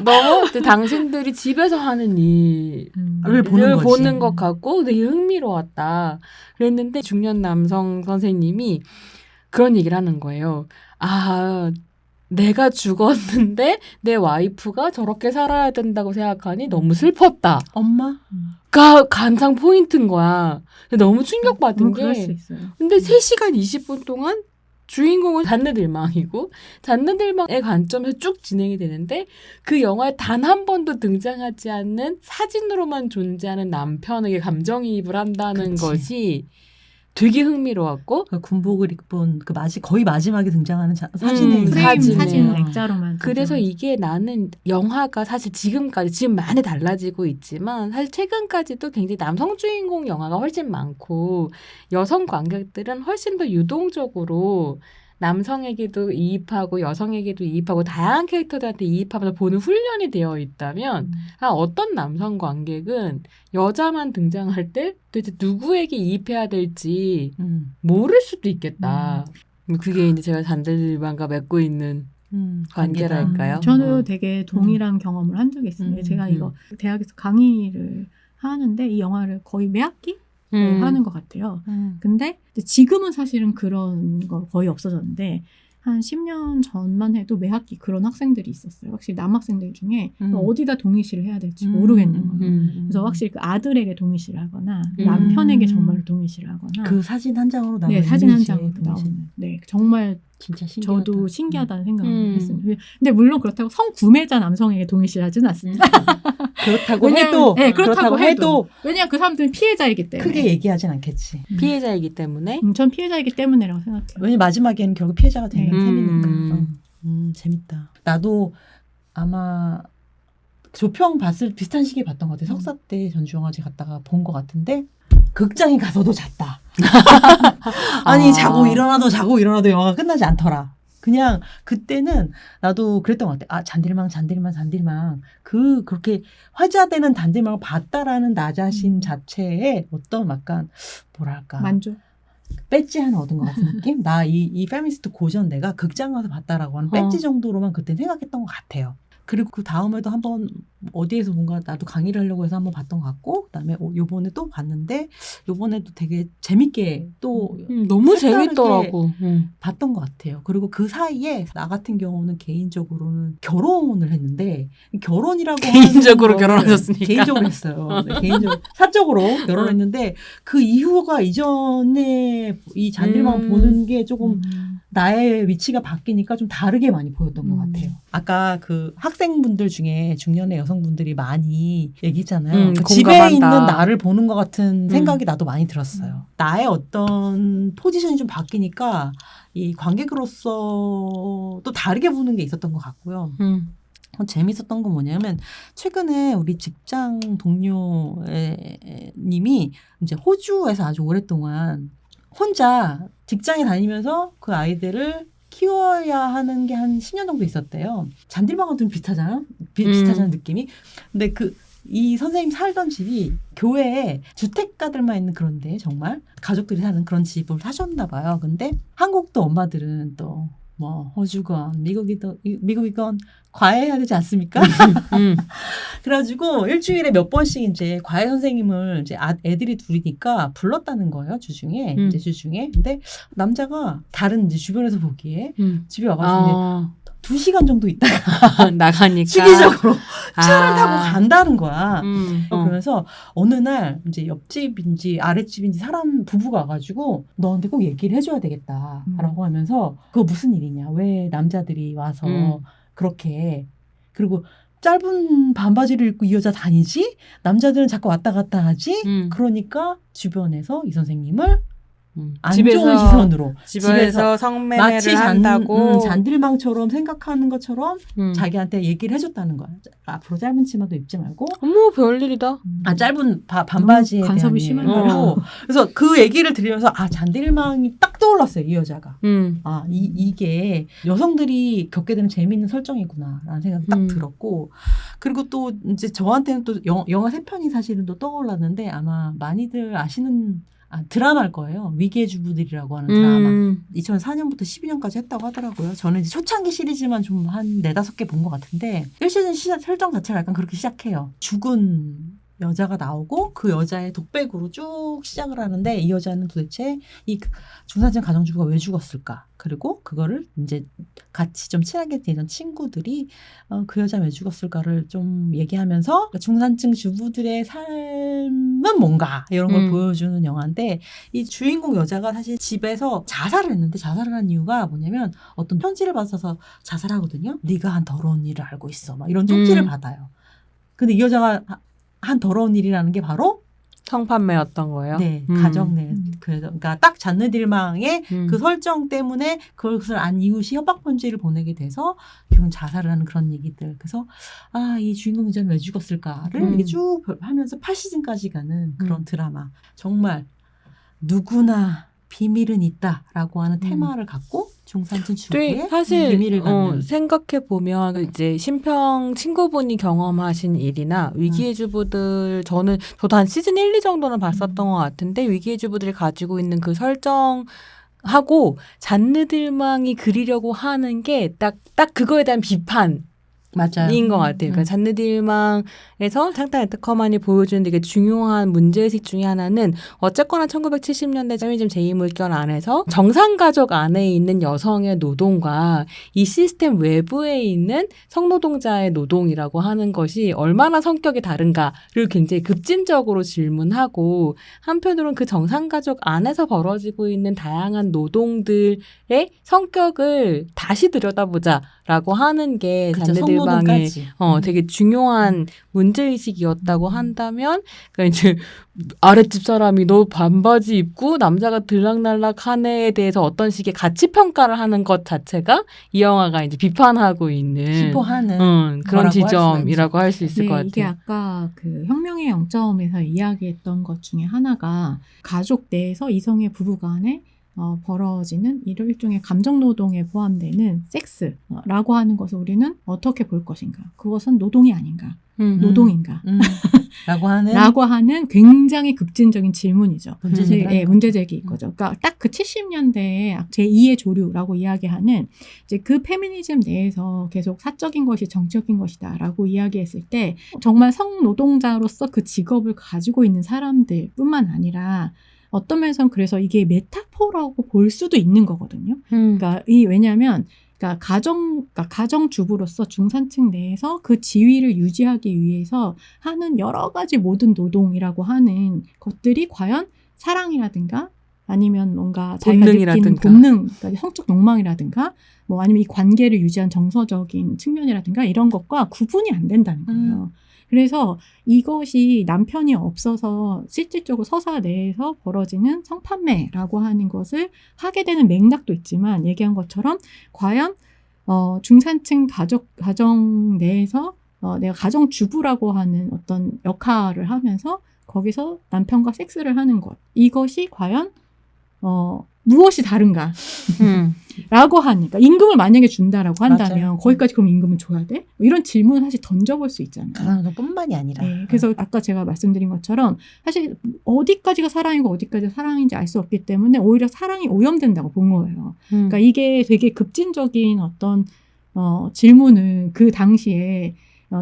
너무 당신들이 집에서 하는 일을 보는 것 같고 되게 흥미로웠다. 그랬는데 중년 남성 선생님이 그런 얘기를 하는 거예요. 내가 죽었는데 내 와이프가 저렇게 살아야 된다고 생각하니 너무 슬펐다. 엄마가 간장 포인트인 거야. 너무 충격받은 그럴 게 수 있어요. 근데 3시간 20분 동안 주인공은 잔느들망이고 잔느들망의 관점에서 쭉 진행이 되는데 그 영화에 단 한 번도 등장하지 않는 사진으로만 존재하는 남편에게 감정이입을 한다는 그치. 것이 되게 흥미로웠고 그 군복을 입은 그 거의 마지막에 등장하는 사진에 있는 사진 액자로만. 그래서 이게 나는 영화가 사실 지금 많이 달라지고 있지만 사실 최근까지도 굉장히 남성 주인공 영화가 훨씬 많고 여성 관객들은 훨씬 더 유동적으로 남성에게도 이입하고 여성에게도 이입하고 다양한 캐릭터들한테 이입하면서 보는 훈련이 되어 있다면 어떤 남성 관객은 여자만 등장할 때 도대체 누구에게 이입해야 될지 모를 수도 있겠다. 그게 이제 제가 잔들만과 맺고 있는 관계랄까요? 저는 되게 동일한 경험을 한 적이 있습니다. 제가 이거 대학에서 강의를 하는데 이 영화를 거의 매 학기 하는 것 같아요. 근데 지금은 사실은 그런 거 거의 없어졌는데 한 10년 전만 해도 매 학기 그런 학생들이 있었어요. 확실히 남학생들 중에 어디다 동의시를 해야 될지 모르겠는 거예요. 그래서 확실히 그 아들에게 동의시를 하거나 남편에게 정말 동의시를 하거나 그 사진 한 장으로 나오는 사진 한 장으로 나오는 정말 진짜 신기하다. 저도 신기하다는 생각을 했습니다. 근데 물론 그렇다고 성구매자 남성에게 동의시를 하지는 않습니다. 그렇다고 해도 왜냐하면 그 사람들은 피해자이기 때문에 크게 얘기하진 않겠지. 피해자이기 때문에 전 피해자이기 때문이라고 생각해요. 왜냐면 마지막에는 결국 피해자가 되는 셈이니까. 재밌다. 나도 아마 조평 비슷한 시기에 봤던 것 같아. 석사 때 전주영화제 갔다가 본 것 같은데 극장에 가서도 잤다. 아니 자고 일어나도 영화가 끝나지 않더라. 그냥 그때는 나도 그랬던 것 같아. 잔들망. 그렇게 화제되는 잔들망을 봤다라는 나 자신 자체에 어떤 약간 뭐랄까. 만족. 배지 하나 얻은 것 같은 느낌? 나 이 페미니스트 고전 내가 극장 가서 봤다라고 하는 배지 정도로만 그때 생각했던 것 같아요. 그리고 그 다음에도 한번 어디에서 뭔가 나도 강의를 하려고 해서 한번 봤던 것 같고 그다음에 요번에 또 봤는데 요번에도 되게 재밌게 또 너무 색다르게 재밌더라고. 봤던 것 같아요. 그리고 그 사이에 나 같은 경우는 개인적으로는 결혼을 했는데 결혼이라고 개인적으로 하는 거를 결혼하셨으니까. 개인적으로 했어요. 네, 개인적으로 사적으로 결혼했는데 그 이후가 이전에 이 잔들만 보는 게 조금 나의 위치가 바뀌니까 좀 다르게 많이 보였던 것 같아요. 아까 그 학생분들 중에 중년의 여성분들이 많이 얘기했잖아요. 그 집에 공감한다. 있는 나를 보는 것 같은 생각이 나도 많이 들었어요. 나의 어떤 포지션이 좀 바뀌니까 이 관객으로서 또 다르게 보는 게 있었던 것 같고요. 재밌었던 건 뭐냐면 최근에 우리 직장 동료님이 이제 호주에서 아주 오랫동안 혼자 직장에 다니면서 그 아이들을 키워야 하는 게 한 10년 정도 있었대요. 잔들방과 좀 비슷하잖아요. 비슷하잖아요, 느낌이. 근데 이 선생님 살던 집이 교회에 주택가들만 있는 그런데 정말 가족들이 사는 그런 집을 사셨나 봐요. 근데 한국도 엄마들은 또 뭐 호주건 미국이건 과외해야 되지 않습니까? 그래가지고 일주일에 몇 번씩 이제 과외 선생님을 이제 애들이 둘이니까 불렀다는 거예요. 주중에. 근데 남자가 다른 이제 주변에서 보기에 집에 와가지고 2시간 정도 있다가 나가니까. 주기적으로 아. 차를 타고 간다는 거야. 어. 그러면서 어느 날 이제 옆집인지 아랫집인지 사람 부부가 와가지고 너한테 꼭 얘기를 해줘야 되겠다라고 하면서 그거 무슨 일이냐. 왜 남자들이 와서 그렇게 그리고 짧은 반바지를 입고 이 여자 다니지? 남자들은 자꾸 왔다 갔다 하지? 그러니까 주변에서 이 선생님을 안 좋은 시선으로 집에서 성매매를 마치 한다고 잔들방처럼 생각하는 것처럼 자기한테 얘기를 해줬다는 거야. 앞으로 짧은 치마도 입지 말고. 어머 별일이다. 짧은 반바지에 대한 간섭이 심한 거고. 그래서 그 얘기를 들으면서 잔들방이 딱 떠올랐어요. 이 여자가. 이게 여성들이 겪게 되는 재미있는 설정이구나라는 생각이 딱 들었고. 그리고 또 이제 저한테는 또 영화 3편이 사실은 또 떠올랐는데 아마 많이들 아시는 드라마일 거예요. 위기의 주부들이라고 하는 드라마. 2004년부터 12년까지 했다고 하더라고요. 저는 이제 초창기 시리즈만 좀 한 4-5개 본 것 같은데 1시즌 설정 자체가 약간 그렇게 시작해요. 죽은 여자가 나오고 그 여자의 독백으로 쭉 시작을 하는데 이 여자는 도대체 이 중산층 가정주부가 왜 죽었을까? 그리고 그거를 이제 같이 좀 친하게 지내던 친구들이 그 여자 왜 죽었을까를 좀 얘기하면서 중산층 주부들의 삶은 뭔가 이런 걸 보여주는 영화인데 이 주인공 여자가 사실 집에서 자살을 했는데 자살을 한 이유가 뭐냐면 어떤 편지를 받아서 자살하거든요. 네가 한 더러운 일을 알고 있어. 막 이런 쪽지를 받아요. 근데 이 여자가 한 더러운 일이라는 게 바로 성판매였던 거예요. 네, 가정 내. 그러니까 딱 잔느딜망의 그 설정 때문에 그것을 안 이웃이 협박 편지를 보내게 돼서 결국 자살을 하는 그런 얘기들. 그래서 이 주인공 여자는 왜 죽었을까를 이렇게 쭉 하면서 8시즌까지 가는 그런 드라마. 정말 누구나 비밀은 있다라고 하는 테마를 갖고 중산층 주부의 사실 비밀을 갖는. 생각해 보면 이제 신평 친구분이 경험하신 일이나 위기의 주부들 저도 한 시즌 1, 2 정도는 봤었던 것 같은데 위기의 주부들이 가지고 있는 그 설정하고 잔느들망이 그리려고 하는 게 딱 그거에 대한 비판. 맞아요. 인 것 같아요. 그러니까 잔느딜망에서 창타 에트커만이 보여주는 되게 중요한 문제의식 중에 하나는 어쨌거나 1970년대 페미니즘 제2물결 안에서 정상가족 안에 있는 여성의 노동과 이 시스템 외부에 있는 성노동자의 노동이라고 하는 것이 얼마나 성격이 다른가를 굉장히 급진적으로 질문하고 한편으로는 그 정상가족 안에서 벌어지고 있는 다양한 노동들의 성격을 다시 들여다보자라고 하는 게 잔느딜망의 되게 중요한 문제의식이었다고 한다면 그러니까 이제 아랫집 사람이 너 반바지 입고 남자가 들락날락 한 애에 대해서 어떤 식의 가치평가를 하는 것 자체가 이 영화가 이제 비판하고 있는 시포하는 그런 지점이라고 할 수 있을 것 같아요. 이게 아까 그 혁명의 0점에서 이야기했던 것 중에 하나가 가족 내에서 이성의 부부 간에 벌어지는 이런 일종의 감정노동에 포함되는 섹스라고 하는 것을 우리는 어떻게 볼 것인가? 그것은 노동이 아닌가? 노동인가? 라고 하는 굉장히 급진적인 질문이죠. 문제제기인 거죠. 그러니까 딱 그 70년대에 제2의 조류라고 이야기하는 이제 그 페미니즘 내에서 계속 사적인 것이 정치적인 것이다라고 이야기했을 때 정말 성노동자로서 그 직업을 가지고 있는 사람들뿐만 아니라 어떤 면에서는 그래서 이게 메타포라고 볼 수도 있는 거거든요. 그러니까 왜냐하면 가정주부로서 중산층 내에서 그 지위를 유지하기 위해서 하는 여러 가지 모든 노동이라고 하는 것들이 과연 사랑이라든가 아니면 뭔가 자기가 느끼는 본능, 그러니까 성적 욕망이라든가 뭐 아니면 이 관계를 유지한 정서적인 측면이라든가 이런 것과 구분이 안 된다는 거예요. 그래서 이것이 남편이 없어서 실질적으로 서사 내에서 벌어지는 성판매라고 하는 것을 하게 되는 맥락도 있지만 얘기한 것처럼 과연 중산층 가정 내에서 내가 가정주부라고 하는 어떤 역할을 하면서 거기서 남편과 섹스를 하는 것 이것이 과연 무엇이 다른가? 라고 하니까 임금을 만약에 준다라고 한다면 맞아요. 거기까지 그럼 임금을 줘야 돼? 이런 질문을 사실 던져볼 수 있잖아요. 가상노동뿐만이 아니라. 네, 그래서 아까 제가 말씀드린 것처럼 사실 어디까지가 사랑이고 어디까지가 사랑인지 알 수 없기 때문에 오히려 사랑이 오염된다고 본 거예요. 그러니까 이게 되게 급진적인 어떤 질문을 그 당시에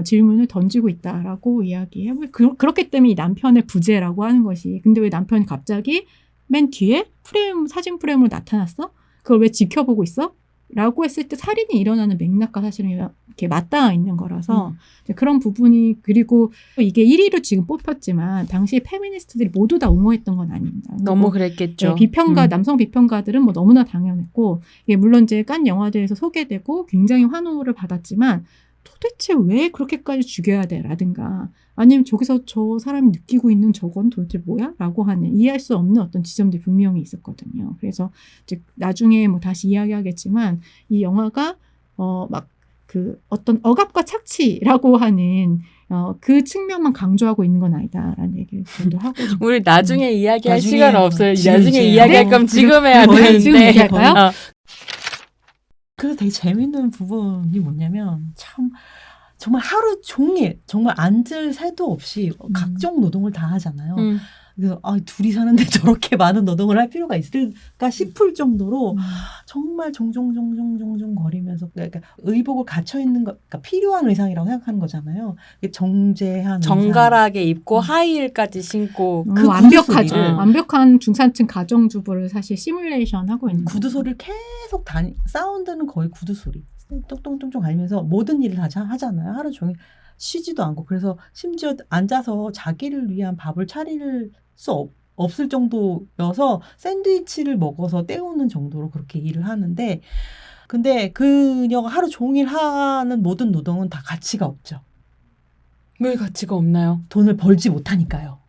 질문을 던지고 있다라고 이야기해볼. 그렇기 때문에 이 남편의 부재라고 하는 것이 근데 왜 남편이 갑자기 맨 뒤에 사진 프레임으로 나타났어? 그걸 왜 지켜보고 있어? 라고 했을 때 살인이 일어나는 맥락과 사실은 이렇게 맞닿아 있는 거라서 이제 그런 부분이 그리고 이게 1위로 지금 뽑혔지만 당시 페미니스트들이 모두 다 옹호했던 건 아닙니다. 너무 그랬겠죠. 네, 비평가 남성 비평가들은 뭐 너무나 당연했고 이게 물론 이제 깐 영화제에서 소개되고 굉장히 환호를 받았지만 도대체 왜 그렇게까지 죽여야 돼? 라든가 아니면 저기서 저 사람이 느끼고 있는 저건 도대체 뭐야? 라고 하는 이해할 수 없는 어떤 지점들이 분명히 있었거든요. 그래서 이제 나중에 뭐 다시 이야기하겠지만 이 영화가 막 그 어떤 억압과 착취라고 하는 그 측면만 강조하고 있는 건 아니다라는 얘기를 저도 하고 싶어요. 우리 나중에 이야기할 나중에 시간 없어요. 지금 나중에 이제 이야기할 거면 지금 해야 되는데. 지금 얘기할까요? 그래서 되게 재밌는 부분이 뭐냐면 참 정말 하루 종일 정말 앉을 새도 없이 각종 노동을 다 하잖아요. 그래서 둘이 사는데 저렇게 많은 노동을 할 필요가 있을까 싶을 정도로 정말 종종 거리면서 그러니까 의복을 갖춰 있는 것, 그러니까 필요한 의상이라고 생각하는 거잖아요. 정제한 정갈하게 입고 하이힐까지 신고 그 완벽한 중산층 가정주부를 사실 시뮬레이션 하고 있는 구두 소리를 계속 사운드는 거의 구두 소리 똥똥똥똥 가리면서 모든 일을 다 하잖아요. 하루 종일 쉬지도 않고 그래서 심지어 앉아서 자기를 위한 밥을 차릴 수 없을 정도여서 샌드위치를 먹어서 때우는 정도로 그렇게 일을 하는데 근데 그녀가 하루 종일 하는 모든 노동은 다 가치가 없죠. 왜 가치가 없나요? 돈을 벌지 못하니까요.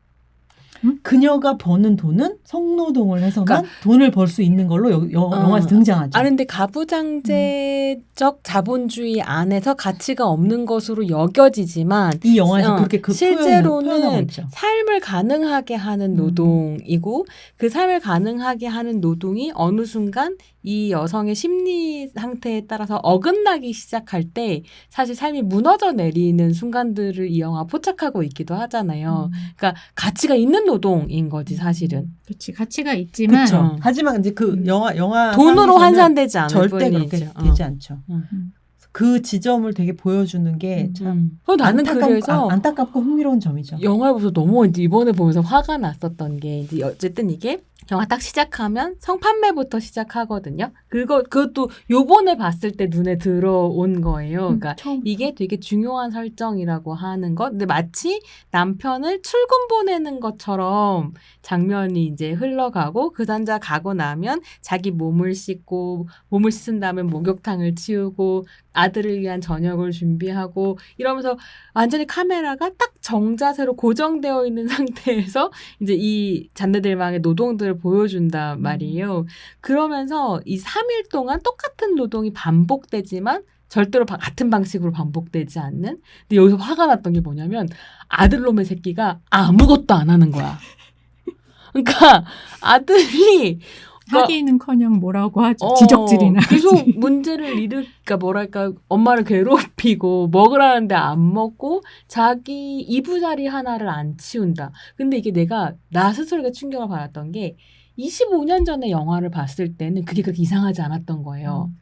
그녀가 버는 돈은 성노동을 해서만 그러니까, 돈을 벌 수 있는 걸로 영화에서 등장하죠. 근데 가부장제적 자본주의 안에서 가치가 없는 것으로 여겨지지만 이 영화에서 그렇게 실제로는 삶을 가능하게 하는 노동이고 그 삶을 가능하게 하는 노동이 어느 순간 이 여성의 심리 상태에 따라서 어긋나기 시작할 때 사실 삶이 무너져 내리는 순간들을 이 영화 포착하고 있기도 하잖아요. 그러니까 가치가 있는 노동인 거지 사실은. 그렇지 가치가 있지만 하지만 이제 그 영화 돈으로 환산되지 않을 절대 뿐이죠. 그렇게 되지 않죠. 그 지점을 되게 보여주는 게 참 나는 그래서 안타깝고 흥미로운 점이죠. 영화를 보면서 너무 이번에 보면서 화가 났었던 게 이제 어쨌든 이게 영화 딱 시작하면 성판매부터 시작하거든요. 그것도 요번에 봤을 때 눈에 들어온 거예요. 그러니까 이게 되게 중요한 설정이라고 하는 것. 근데 마치 남편을 출근 보내는 것처럼 장면이 이제 흘러가고 그 남자 가고 나면 자기 몸을 씻고 몸을 씻은 다음에 목욕탕을 치우고 아들을 위한 저녁을 준비하고 이러면서 완전히 카메라가 딱 정자세로 고정되어 있는 상태에서 이제 이 잔네들망의 노동들을 보여준단 말이에요. 그러면서 이 3일 동안 똑같은 노동이 반복되지만 절대로 같은 방식으로 반복되지 않는. 근데 여기서 화가 났던 게 뭐냐면 아들놈의 새끼가 아무것도 안 하는 거야. 그러니까 아들이 하기는커녕 뭐라고 하죠. 지적질이나. 계속 문제를 일으키니까 뭐랄까 엄마를 괴롭히고 먹으라는데 안 먹고 자기 이부자리 하나를 안 치운다. 근데 이게 나 스스로가 충격을 받았던 게 25년 전에 영화를 봤을 때는 그게 그렇게 이상하지 않았던 거예요.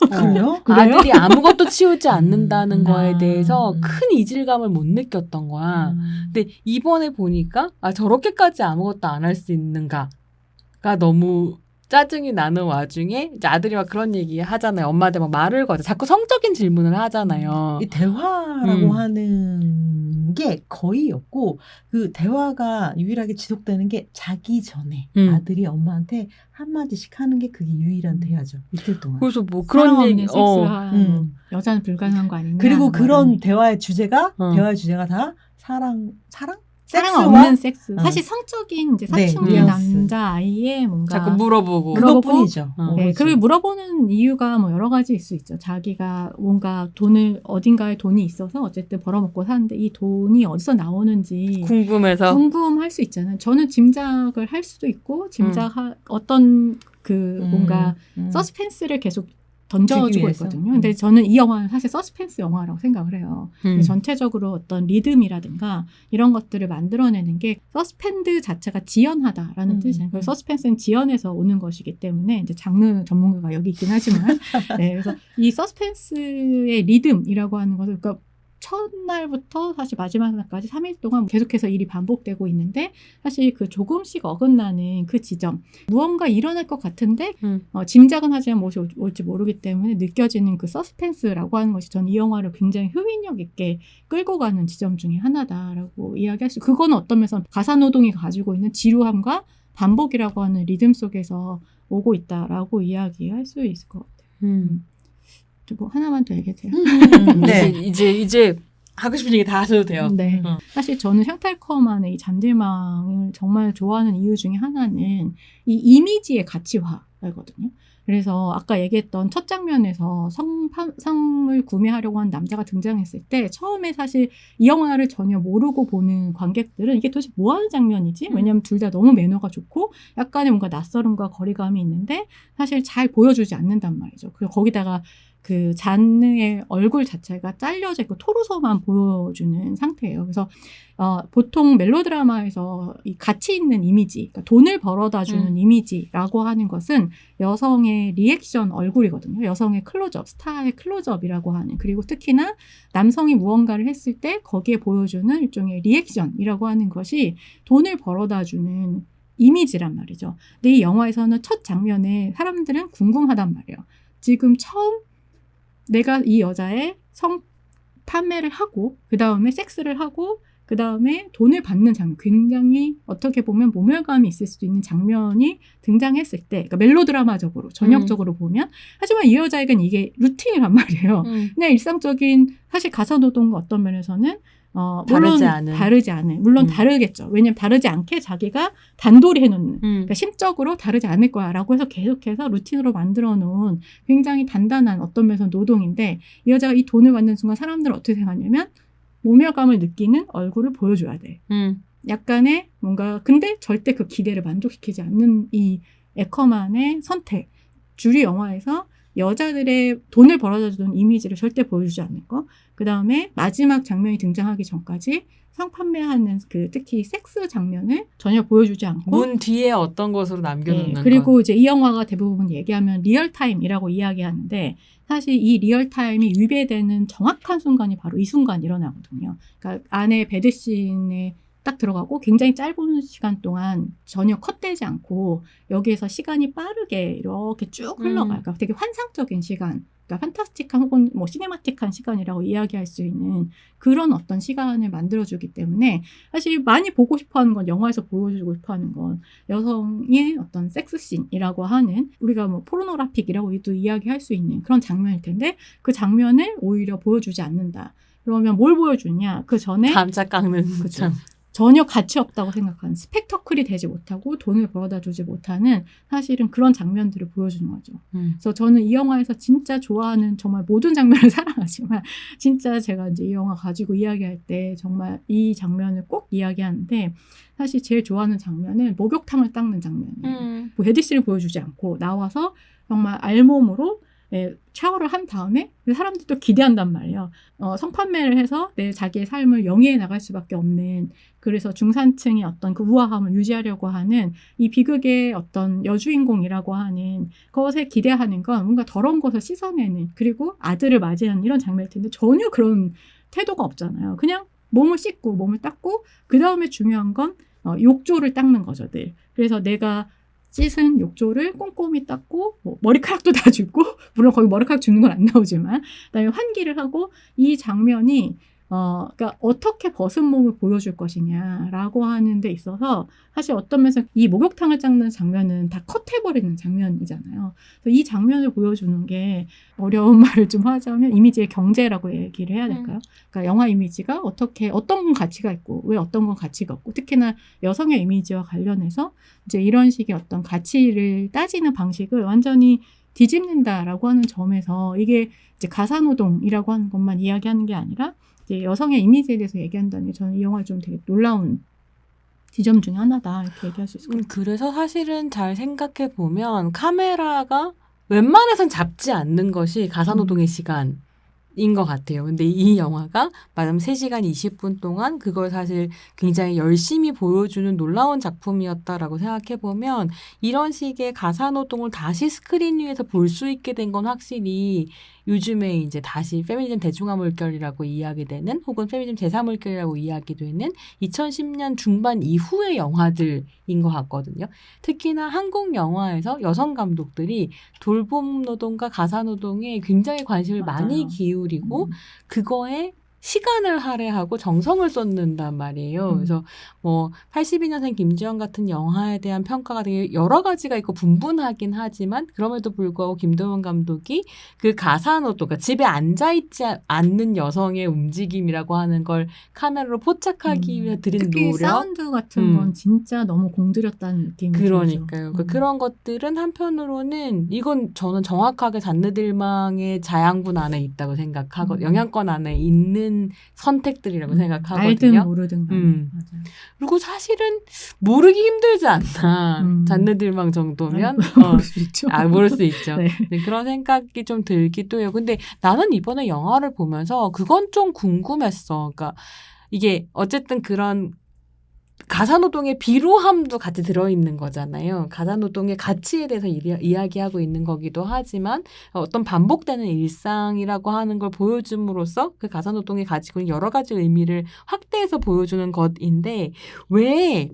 그래요? 아들이 아무것도 치우지 않는다는 거에 대해서 큰 이질감을 못 느꼈던 거야. 근데 이번에 보니까 저렇게까지 아무것도 안 할 수 있는가가 너무 짜증이 나는 와중에 이제 아들이 막 그런 얘기 하잖아요. 엄마한테 막 말을 걸어. 자꾸 성적인 질문을 하잖아요. 이 대화라고 하는 게 거의 없고 그 대화가 유일하게 지속되는 게 자기 전에 아들이 엄마한테 한마디씩 하는 게 그게 유일한 대화죠. 이틀 동안. 그래서 뭐 그런 얘기 여자는 불가능한 거 아니냐. 그리고 그런 대화의 주제가 다 사랑? 없는 섹스. 사실 성적인 이제 사춘기 남자 아이의 뭔가 자꾸 물어보고 그것뿐이죠. 네, 그리고 물어보는 이유가 뭐 여러 가지일 수 있죠. 자기가 뭔가 어딘가에 돈이 있어서 어쨌든 벌어먹고 사는데 이 돈이 어디서 나오는지 궁금할 수 있잖아요. 저는 짐작을 할 수도 있고 어떤 뭔가 서스펜스를 계속 던져주고 있거든요. 근데 저는 이 영화는 사실 서스펜스 영화라고 생각을 해요. 전체적으로 어떤 리듬이라든가 이런 것들을 만들어내는 게 서스펜스 자체가 지연하다라는 뜻이에요. 그래서 서스펜스는 지연에서 오는 것이기 때문에 이제 장르 전문가가 여기 있긴 하지만 네, 그래서 이 서스펜스의 리듬이라고 하는 것을 그러니까 첫날부터 사실 마지막 날까지 3일 동안 계속해서 일이 반복되고 있는데 사실 그 조금씩 어긋나는 그 지점 무언가 일어날 것 같은데 짐작은 하지만 무엇이 올지 모르기 때문에 느껴지는 그 서스펜스라고 하는 것이 저는 이 영화를 굉장히 효인력 있게 끌고 가는 지점 중에 하나다라고 이야기할 수 그거는 어떤 면에서 가사노동이 가지고 있는 지루함과 반복이라고 하는 리듬 속에서 오고 있다라고 이야기할 수 있을 것 같아요. 뭐 하나만 더 얘기해도 돼요? 네. 이제 하고 싶은 얘기 다 하셔도 돼요. 네. 사실 저는 샹탈커만의 이 잔들망을 정말 좋아하는 이유 중에 하나는 이 이미지의 가치화거든요. 그래서 아까 얘기했던 첫 장면에서 성을 구매하려고 하는 남자가 등장했을 때 처음에 사실 이 영화를 전혀 모르고 보는 관객들은 이게 도대체 뭐 하는 장면이지? 왜냐하면 둘 다 너무 매너가 좋고 약간의 뭔가 낯설음과 거리감이 있는데 사실 잘 보여주지 않는단 말이죠. 그리고 거기다가 그 잔의 얼굴 자체가 잘려져 있고 토르소만 보여주는 상태예요. 그래서 보통 멜로드라마에서 이 가치 있는 이미지, 그러니까 돈을 벌어다 주는 이미지라고 하는 것은 여성의 리액션 얼굴이거든요. 여성의 클로즈업, 스타의 클로즈업이라고 하는 그리고 특히나 남성이 무언가를 했을 때 거기에 보여주는 일종의 리액션이라고 하는 것이 돈을 벌어다 주는 이미지란 말이죠. 근데 이 영화에서는 첫 장면에 사람들은 궁금하단 말이에요. 지금 처음 내가 이 여자의 성 판매를 하고 그 다음에 섹스를 하고 그 다음에 돈을 받는 장면 굉장히 어떻게 보면 모멸감이 있을 수도 있는 장면이 등장했을 때 그러니까 멜로드라마적으로 전형적으로 보면 하지만 이 여자에겐 이게 루틴이란 말이에요. 그냥 일상적인 사실 가사노동과 어떤 면에서는 물론 다르지 않은 물론 다르겠죠. 왜냐하면 다르지 않게 자기가 단돌이 해놓는 그러니까 심적으로 다르지 않을 거야 라고 해서 계속해서 루틴으로 만들어 놓은 굉장히 단단한 어떤 면에서 노동인데 이 여자가 이 돈을 받는 순간 사람들은 어떻게 생각하냐면 모멸감을 느끼는 얼굴을 보여줘야 돼. 약간의 뭔가 근데 절대 그 기대를 만족시키지 않는 이 에커만의 선택 주류 영화에서 여자들의 돈을 벌어다 주는 이미지를 절대 보여주지 않는 거. 그 다음에 마지막 장면이 등장하기 전까지 성판매하는 그 특히 섹스 장면을 전혀 보여주지 않고 문 뒤에 어떤 것으로 남겨놓는 것. 그리고 이제 이 영화가 대부분 얘기하면 리얼타임이라고 이야기하는데 사실 이 리얼타임이 위배되는 정확한 순간이 바로 이 순간 일어나거든요. 그러니까 안에 배드씬에 딱 들어가고 굉장히 짧은 시간 동안 전혀 컷되지 않고 여기에서 시간이 빠르게 이렇게 쭉 흘러가요. 그러니까 되게 환상적인 시간, 그러니까 판타스틱한 혹은 뭐 시네마틱한 시간이라고 이야기할 수 있는 그런 어떤 시간을 만들어주기 때문에 사실 많이 보고 싶어하는 건 영화에서 보여주고 싶어하는 건 여성의 어떤 섹스씬이라고 하는 우리가 뭐 포르노그래픽이라고도 이야기할 수 있는 그런 장면일 텐데 그 장면을 오히려 보여주지 않는다. 그러면 뭘 보여주냐? 그 전에 감자 깎는 그렇죠. 전혀 가치 없다고 생각하는 스펙터클이 되지 못하고 돈을 벌어다 주지 못하는 사실은 그런 장면들을 보여주는 거죠. 그래서 저는 이 영화에서 진짜 좋아하는 정말 모든 장면을 사랑하지만 진짜 제가 이제 이 영화 가지고 이야기할 때 정말 이 장면을 꼭 이야기하는데 사실 제일 좋아하는 장면은 목욕탕을 닦는 장면이에요. 뭐 헤드씬을 보여주지 않고 나와서 정말 알몸으로 샤워를 한 다음에 사람들도 기대한단 말이에요. 성판매를 해서 자기의 삶을 영위해 나갈 수밖에 없는 그래서 중산층의 어떤 그 우아함을 유지하려고 하는 이 비극의 어떤 여주인공이라고 하는 것에 기대하는 건 뭔가 더러운 것을 씻어내는 그리고 아들을 맞이하는 이런 장면일 텐데 전혀 그런 태도가 없잖아요. 그냥 몸을 씻고 몸을 닦고 그 다음에 중요한 건 욕조를 닦는 거죠. 늘. 그래서 내가 씻은 욕조를 꼼꼼히 닦고 뭐 머리카락도 다 줍고 물론 거기 머리카락 줍는 건 안 나오지만 그다음에 환기를 하고 이 장면이 그러니까 어떻게 벗은 몸을 보여줄 것이냐라고 하는 데 있어서 사실 어떤 면에서 이 목욕탕을 닦는 장면은 다 컷해버리는 장면이잖아요. 그래서 이 장면을 보여주는 게 어려운 말을 좀 하자면 이미지의 경제라고 얘기를 해야 될까요? 그러니까 영화 이미지가 어떻게 어떤 건 가치가 있고 왜 어떤 건 가치가 없고 특히나 여성의 이미지와 관련해서 이제 이런 식의 어떤 가치를 따지는 방식을 완전히 뒤집는다라고 하는 점에서 이게 이제 가사노동이라고 하는 것만 이야기하는 게 아니라 이제 여성의 이미지에 대해서 얘기한다는 게 저는 이 영화를 좀 되게 놀라운 지점 중에 하나다 이렇게 얘기할 수 있을 것 같아요. 그래서 사실은 잘 생각해 보면 카메라가 웬만해선 잡지 않는 것이 가사노동의 시간인 인 것 같아요. 근데 이 영화가 말하자면 3시간 20분 동안 그걸 사실 굉장히 열심히 보여주는 놀라운 작품이었다라고 생각해보면 이런 식의 가사노동을 다시 스크린 위에서 볼 수 있게 된 건 확실히 요즘에 이제 다시 페미니즘 대중화물결이라고 이야기되는 혹은 페미니즘 제3물결이라고 이야기되는 2010년 중반 이후의 영화들인 것 같거든요. 특히나 한국 영화에서 여성 감독들이 돌봄 노동과 가사 노동에 굉장히 관심을 맞아요. 많이 기울이고 그거에 시간을 할애하고 정성을 쏟는단 말이에요. 그래서 뭐 82년생 김지영 같은 영화에 대한 평가가 되게 여러 가지가 있고 분분하긴 하지만 그럼에도 불구하고 김도원 감독이 그 가사노동, 그러니까 집에 앉아있지 않는 여성의 움직임이라고 하는 걸 카메라로 포착하기 위해 들인 특히 노력. 사운드 같은 건 진짜 너무 공들였다는 느낌이 그러니까요. 들죠. 그런 것들은 한편으로는 이건 저는 정확하게 잔느들망의 자양분 안에 있다고 생각하고 영향권 안에 있는 선택들이라고 생각하거든요. 알든 모르든 맞아요. 그리고 사실은 모르기 힘들지 않나. 잔느들망 정도면 모를 수 있죠. 모를 수 있죠. 네. 네, 그런 생각이 좀 들기도 해요. 근데 나는 이번에 영화를 보면서 그건 좀 궁금했어. 그러니까 이게 어쨌든 그런 가사노동의 비루함도 같이 들어있는 거잖아요. 가사노동의 가치에 대해서 이야기하고 있는 거기도 하지만 어떤 반복되는 일상이라고 하는 걸 보여줌으로써 그 가사노동이 가지고 있는 여러 가지 의미를 확대해서 보여주는 것인데 왜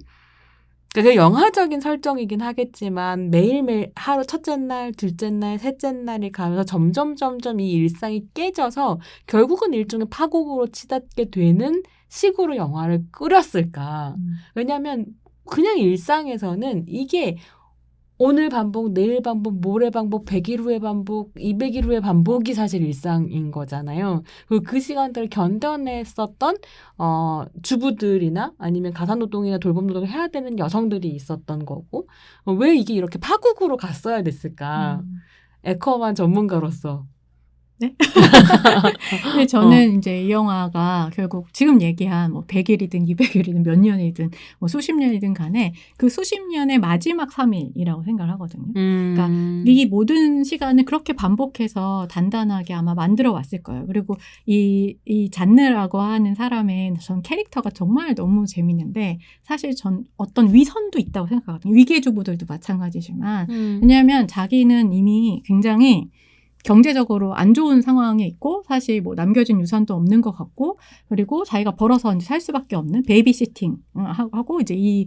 그러니까 영화적인 설정이긴 하겠지만 매일매일 하루 첫째 날, 둘째 날, 셋째 날이 가면서 점점 이 일상이 깨져서 결국은 일종의 파국으로 치닫게 되는 식으로 영화를 꾸렸을까. 왜냐하면 그냥 일상에서는 이게 오늘 반복, 내일 반복, 모레 반복, 100일 후의 반복, 200일 후의 반복이 사실 일상인 거잖아요. 그리고 그 시간들을 견뎌냈었던 주부들이나 아니면 가사노동이나 돌봄노동을 해야 되는 여성들이 있었던 거고 왜 이게 이렇게 파국으로 갔어야 됐을까. 에커만 전문가로서. 네? 근데 저는 이제 이 영화가 결국 지금 얘기한 뭐 100일이든 200일이든 몇 년이든 뭐 수십 년이든 간에 그 수십 년의 마지막 3일이라고 생각을 하거든요. 그러니까 이 모든 시간을 그렇게 반복해서 단단하게 아마 만들어 왔을 거예요. 그리고 이 잔느라고 하는 사람의 전 캐릭터가 정말 너무 재밌는데 사실 전 어떤 위선도 있다고 생각하거든요. 위계주부들도 마찬가지지만 왜냐하면 자기는 이미 굉장히 경제적으로 안 좋은 상황에 있고 사실 뭐 남겨진 유산도 없는 것 같고 그리고 자기가 벌어서 이제 살 수밖에 없는 베이비시팅 하고 이제 이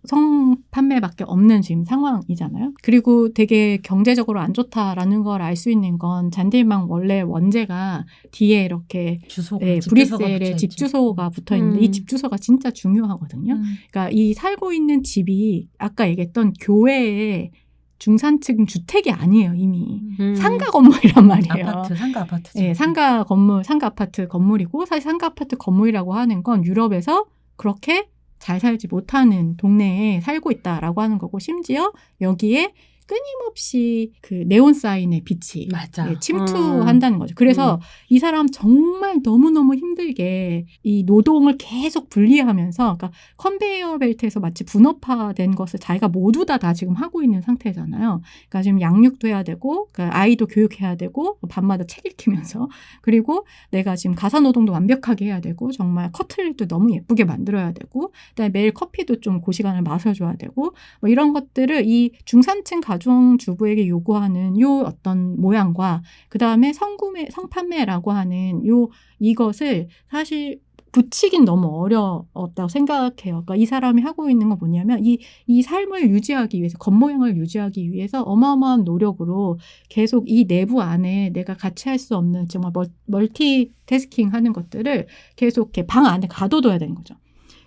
성판매밖에 없는 지금 상황이잖아요. 그리고 되게 경제적으로 안 좋다라는 걸 알 수 있는 건 잔디망 원래 원제가 뒤에 이렇게 주소가, 브뤼셀에 집 주소가 붙어 있는데 이 집 주소가 진짜 중요하거든요. 그러니까 이 살고 있는 집이 아까 얘기했던 교회의 중산층 주택이 아니에요, 이미. 상가 건물이란 말이에요. 아파트, 상가 아파트죠. 네, 상가 아파트 건물이고 사실 상가 아파트 건물이라고 하는 건 유럽에서 그렇게 잘 살지 못하는 동네에 살고 있다라고 하는 거고 심지어 여기에 끊임없이 그 네온 사인의 빛이 침투한다는 거죠. 그래서 이 사람 정말 너무너무 힘들게 이 노동을 계속 분리하면서 그러니까 컨베이어 벨트에서 마치 분업화된 것을 자기가 모두 다 지금 하고 있는 상태잖아요. 그러니까 지금 양육도 해야 되고 그러니까 아이도 교육해야 되고 밤마다 책 읽히면서 그리고 내가 지금 가사노동도 완벽하게 해야 되고 정말 커틀릿도 너무 예쁘게 만들어야 되고 그다음에 매일 커피도 좀 그 시간을 마셔줘야 되고 뭐 이런 것들을 이 중산층 가정주부에게 요구하는 요 어떤 모양과 그 다음에 성판매라고 하는 이것을 사실 붙이긴 너무 어려웠다고 생각해요. 그러니까 이 사람이 하고 있는 건 뭐냐면 이 삶을 유지하기 위해서 겉모양을 유지하기 위해서 어마어마한 노력으로 계속 이 내부 안에 내가 같이 할 수 없는 정말 멀티태스킹 하는 것들을 계속 이렇게 방 안에 가둬둬야 되는 거죠.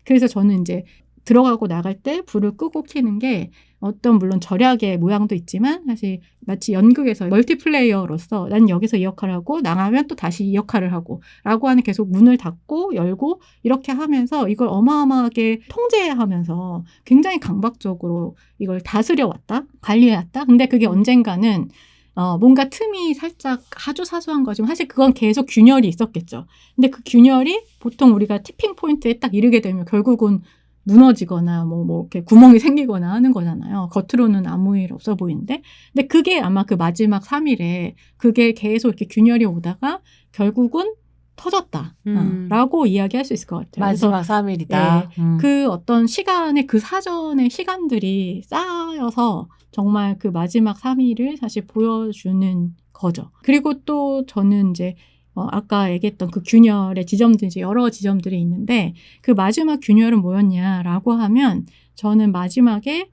그래서 저는 이제 들어가고 나갈 때 불을 끄고 켜는 게 어떤 물론 절약의 모양도 있지만 사실 마치 연극에서 멀티플레이어로서 난 여기서 이 역할을 하고 나가면 또 다시 이 역할을 하고 라고 하는 계속 문을 닫고 열고 이렇게 하면서 이걸 어마어마하게 통제하면서 굉장히 강박적으로 이걸 다스려 왔다 관리해 왔다. 근데 그게 언젠가는 뭔가 틈이 살짝 아주 사소한 거지만 사실 그건 계속 균열이 있었겠죠. 근데 그 균열이 보통 우리가 티핑 포인트에 딱 이르게 되면 결국은 무너지거나 뭐 이렇게 구멍이 생기거나 하는 거잖아요. 겉으로는 아무 일 없어 보이는데. 근데 그게 아마 그 마지막 3일에 그게 계속 이렇게 균열이 오다가 결국은 터졌다. 라고 이야기할 수 있을 것 같아요. 마지막 3일이다. 그 어떤 시간에 그 사전의 시간들이 쌓여서 정말 그 마지막 3일을 사실 보여주는 거죠. 그리고 또 저는 이제 아까 얘기했던 그 균열의 지점들이 이제 여러 지점들이 있는데 그 마지막 균열은 뭐였냐라고 하면 저는 마지막에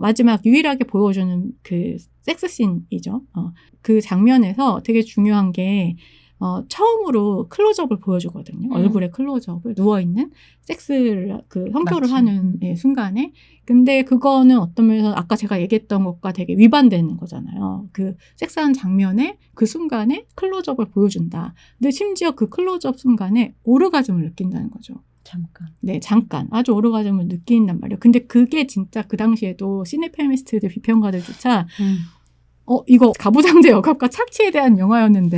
마지막 유일하게 보여주는 그 섹스씬이죠. 그 장면에서 되게 중요한 게 처음으로 클로즈업을 보여주거든요. 얼굴에 클로즈업을 누워있는 섹스를 그 성교를 하는 순간에. 근데 그거는 어떤 면에서 아까 제가 얘기했던 것과 되게 위반되는 거잖아요. 그 섹스하는 장면에 그 순간에 클로즈업을 보여준다. 근데 심지어 그 클로즈업 순간에 오르가즘을 느낀다는 거죠. 잠깐. 네, 잠깐. 아주 오르가즘을 느낀단 말이에요. 근데 그게 진짜 그 당시에도 시네페미스트들 비평가들조차 이거 가부장제 억압과 착취에 대한 영화였는데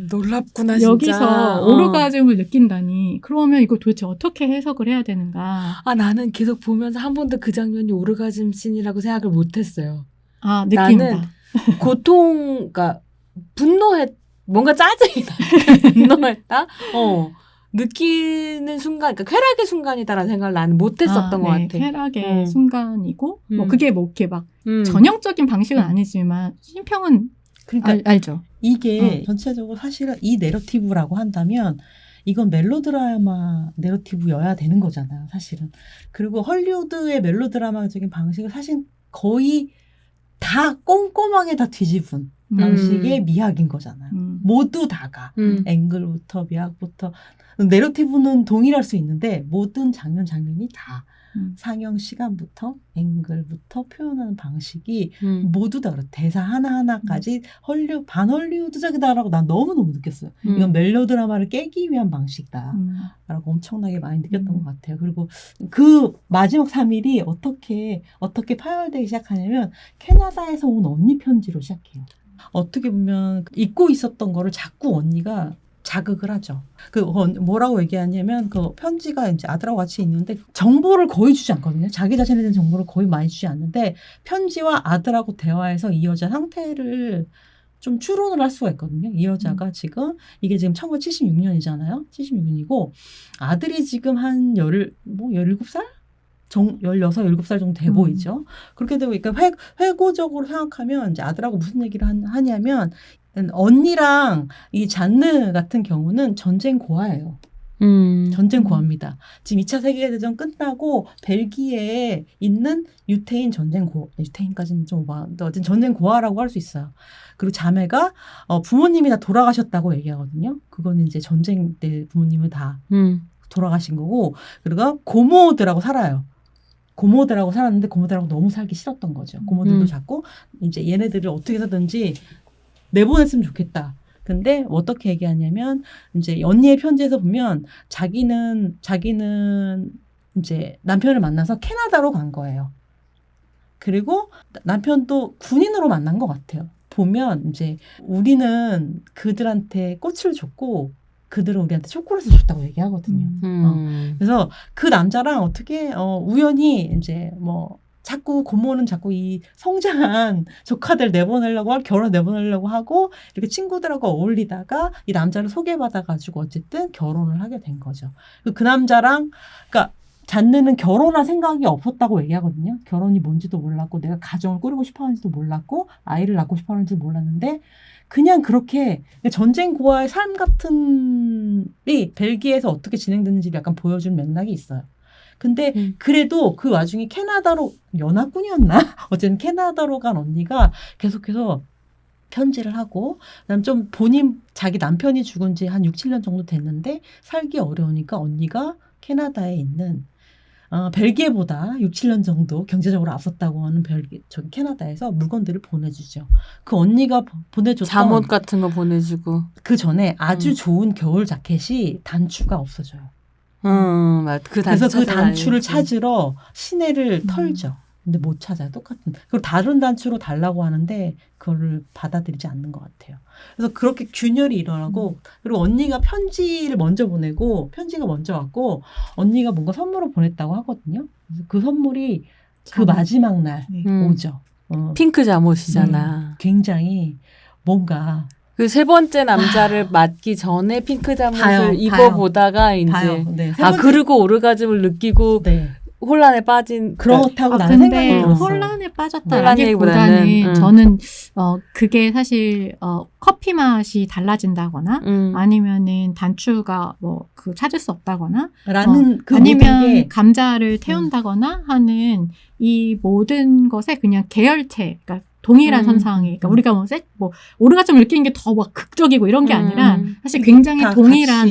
놀랍구나 진짜. 여기서 오르가즘을 느낀다니 그러면 이거 도대체 어떻게 해석을 해야 되는가. 나는 계속 보면서 한 번도 그 장면이 오르가즘 씬이라고 생각을 못했어요. 느낀다. 나는 고통, 그러니까 뭔가 짜증이 나니까 분노했다? 느끼는 순간, 그러니까 쾌락의 순간이다라는 생각을 나는 못했었던 것 같아. 쾌락의 순간이고, 그게 뭐 이렇게 막 전형적인 방식은 아니지만 심평은 그러니까 알죠. 이게 전체적으로 사실은 이 내러티브라고 한다면 이건 멜로드라마 내러티브여야 되는 거잖아요, 사실은. 그리고 헐리우드의 멜로드라마적인 방식을 사실 거의 다 꼼꼼하게 다 뒤집은 방식의 미학인 거잖아요. 모두 다가. 앵글부터 미학부터. 내러티브는 동일할 수 있는데 모든 장면이 다 상영 시간부터 앵글부터 표현하는 방식이 모두 다 그렇다. 대사 하나하나까지 반헐리우드적이다라고 난 너무너무 느꼈어요. 이건 멜로드라마를 깨기 위한 방식이다 라고 엄청나게 많이 느꼈던 것 같아요. 그리고 그 마지막 3일이 어떻게 파열되기 시작하냐면 캐나다에서 온 언니 편지로 시작해요. 어떻게 보면 잊고 있었던 거를 자꾸 언니가 자극을 하죠. 뭐라고 얘기하냐면 그 편지가 이제 아들하고 같이 있는데 정보를 거의 주지 않거든요. 자기 자신에 대한 정보를 거의 많이 주지 않는데 편지와 아들하고 대화해서 이 여자 상태를 좀 추론을 할 수가 있거든요. 이 여자가 지금 이게 지금 1976년이잖아요. 76년이고 아들이 지금 한 17살? 16, 17살 정도 돼 보이죠. 그렇게 되고 그러니까 회고적으로 생각하면 이제 아들하고 무슨 얘기를 하냐면 언니랑 이 잔느 같은 경우는 전쟁 고아예요. 전쟁 고아입니다. 지금 2차 세계대전 끝나고 벨기에에 있는 유태인까지는 좀 어쨌든 전쟁 고아라고 할 수 있어요. 그리고 자매가 부모님이 다 돌아가셨다고 얘기하거든요. 그거는 이제 전쟁 때 부모님을 다 돌아가신 거고, 그리고 고모들하고 살아요. 고모들하고 살았는데 고모들하고 너무 살기 싫었던 거죠. 고모들도 자꾸 이제 얘네들을 어떻게 해서든지 내보냈으면 좋겠다. 근데 어떻게 얘기하냐면 이제 언니의 편지에서 보면 자기는 이제 남편을 만나서 캐나다로 간 거예요. 그리고 남편도 군인으로 만난 것 같아요. 보면 이제 우리는 그들한테 꽃을 줬고 그들은 우리한테 초콜릿을 줬다고 얘기하거든요. 그래서 그 남자랑 어떻게 우연히 이제 자꾸 고모는 자꾸 이 성장한 조카들 결혼 내보내려고 하고 이렇게 친구들하고 어울리다가 이 남자를 소개받아가지고 어쨌든 결혼을 하게 된 거죠. 그 남자랑 그러니까 잔느는 결혼할 생각이 없었다고 얘기하거든요. 결혼이 뭔지도 몰랐고 내가 가정을 꾸리고 싶어하는지도 몰랐고 아이를 낳고 싶어하는지도 몰랐는데 그냥 그렇게 전쟁 고아의 삶 같은 이 벨기에에서 어떻게 진행되는지를 약간 보여주는 맥락이 있어요. 근데 그래도 그 와중에 캐나다로 연합군이었나? 어쨌든 캐나다로 간 언니가 계속해서 편지를 하고 그다음 좀 자기 남편이 죽은 지 한 6, 7년 정도 됐는데 살기 어려우니까 언니가 캐나다에 있는 벨기에보다 6, 7년 정도 경제적으로 앞섰다고 하는 저기 캐나다에서 물건들을 보내주죠. 그 언니가 보내줬던 잠옷 같은 거 보내주고 그 전에 아주 좋은 겨울 자켓이 단추가 없어져요. 맞. 그래서 그 단추를 찾으러 시내를 털죠. 근데 못 찾아요. 똑같은. 그리고 다른 단추로 달라고 하는데 그거를 받아들이지 않는 것 같아요. 그래서 그렇게 균열이 일어나고 그리고 언니가 편지를 먼저 보내고 편지가 먼저 왔고 언니가 뭔가 선물을 보냈다고 하거든요. 그래서 그 선물이 그 마지막 날 오죠. 핑크 잠옷이잖아. 굉장히 뭔가 그 세 번째 남자를 맞기 전에 핑크 잠옷을 봐요. 입어보다가 이제 네. 그리고 오르가즘을 느끼고 네. 혼란에 빠진 그렇다고 나는 생각이 근데 들었어. 혼란에 빠졌다라기보다는 저는 그게 사실 커피 맛이 달라진다거나 아니면은 단추가 뭐 그 찾을 수 없다거나 라는 그 아니면 모든 게 감자를 태운다거나 하는 이 모든 것에 그냥 계열체, 그러니까 동일한 선상에, 그러니까 우리가 뭐 오르가즘을 느끼는 게 더 막 극적이고 이런 게 아니라 사실 굉장히 동일한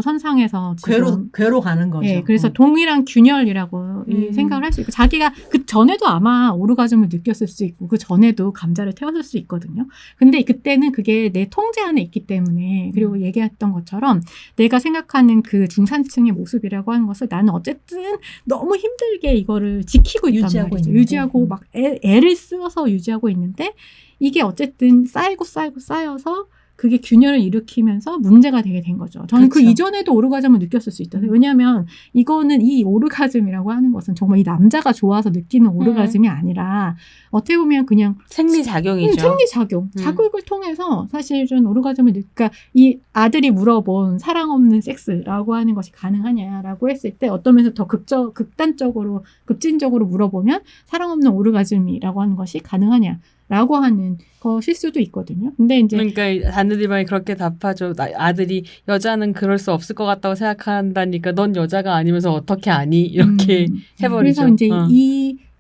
선상에서 지금 괴로 가는 거죠. 예, 그래서 동일한 균열이라고 이 생각을 할 수 있고 자기가 그 전에도 아마 오르가즘을 느꼈을 수 있고 그 전에도 감자를 태웠을 수 있거든요. 근데 그때는 그게 내 통제 안에 있기 때문에 그리고 얘기했던 것처럼 내가 생각하는 그 중산층의 모습이라고 하는 것을 나는 어쨌든 너무 힘들게 이거를 지키고 있단 말이죠. 유지하고 막 애를 쓰어서 유지하고 있는데 이게 어쨌든 쌓여서 그게 균열을 일으키면서 문제가 되게 된 거죠. 저는 그 이전에도 오르가즘을 느꼈을 수 있다. 왜냐하면 이거는 이 오르가즘이라고 하는 것은 정말 이 남자가 좋아서 느끼는 오르가즘이 아니라 어떻게 보면 그냥 생리작용이죠. 생리작용. 자극을 통해서 사실은 오르가즘을 그러니까 이 아들이 물어본 사랑 없는 섹스라고 하는 것이 가능하냐라고 했을 때 어떤 면에서 더 극단적으로 급진적으로 물어보면 사랑 없는 오르가즘이라고 하는 것이 가능하냐. 라고 하는 것일 수도 있거든요. 근데 이제 그러니까 하늘이 말이 그렇게 답하죠. 아들이 여자는 그럴 수 없을 것 같다고 생각한다니까 넌 여자가 아니면서 어떻게 아니? 이렇게 해버리죠. 그래서 이제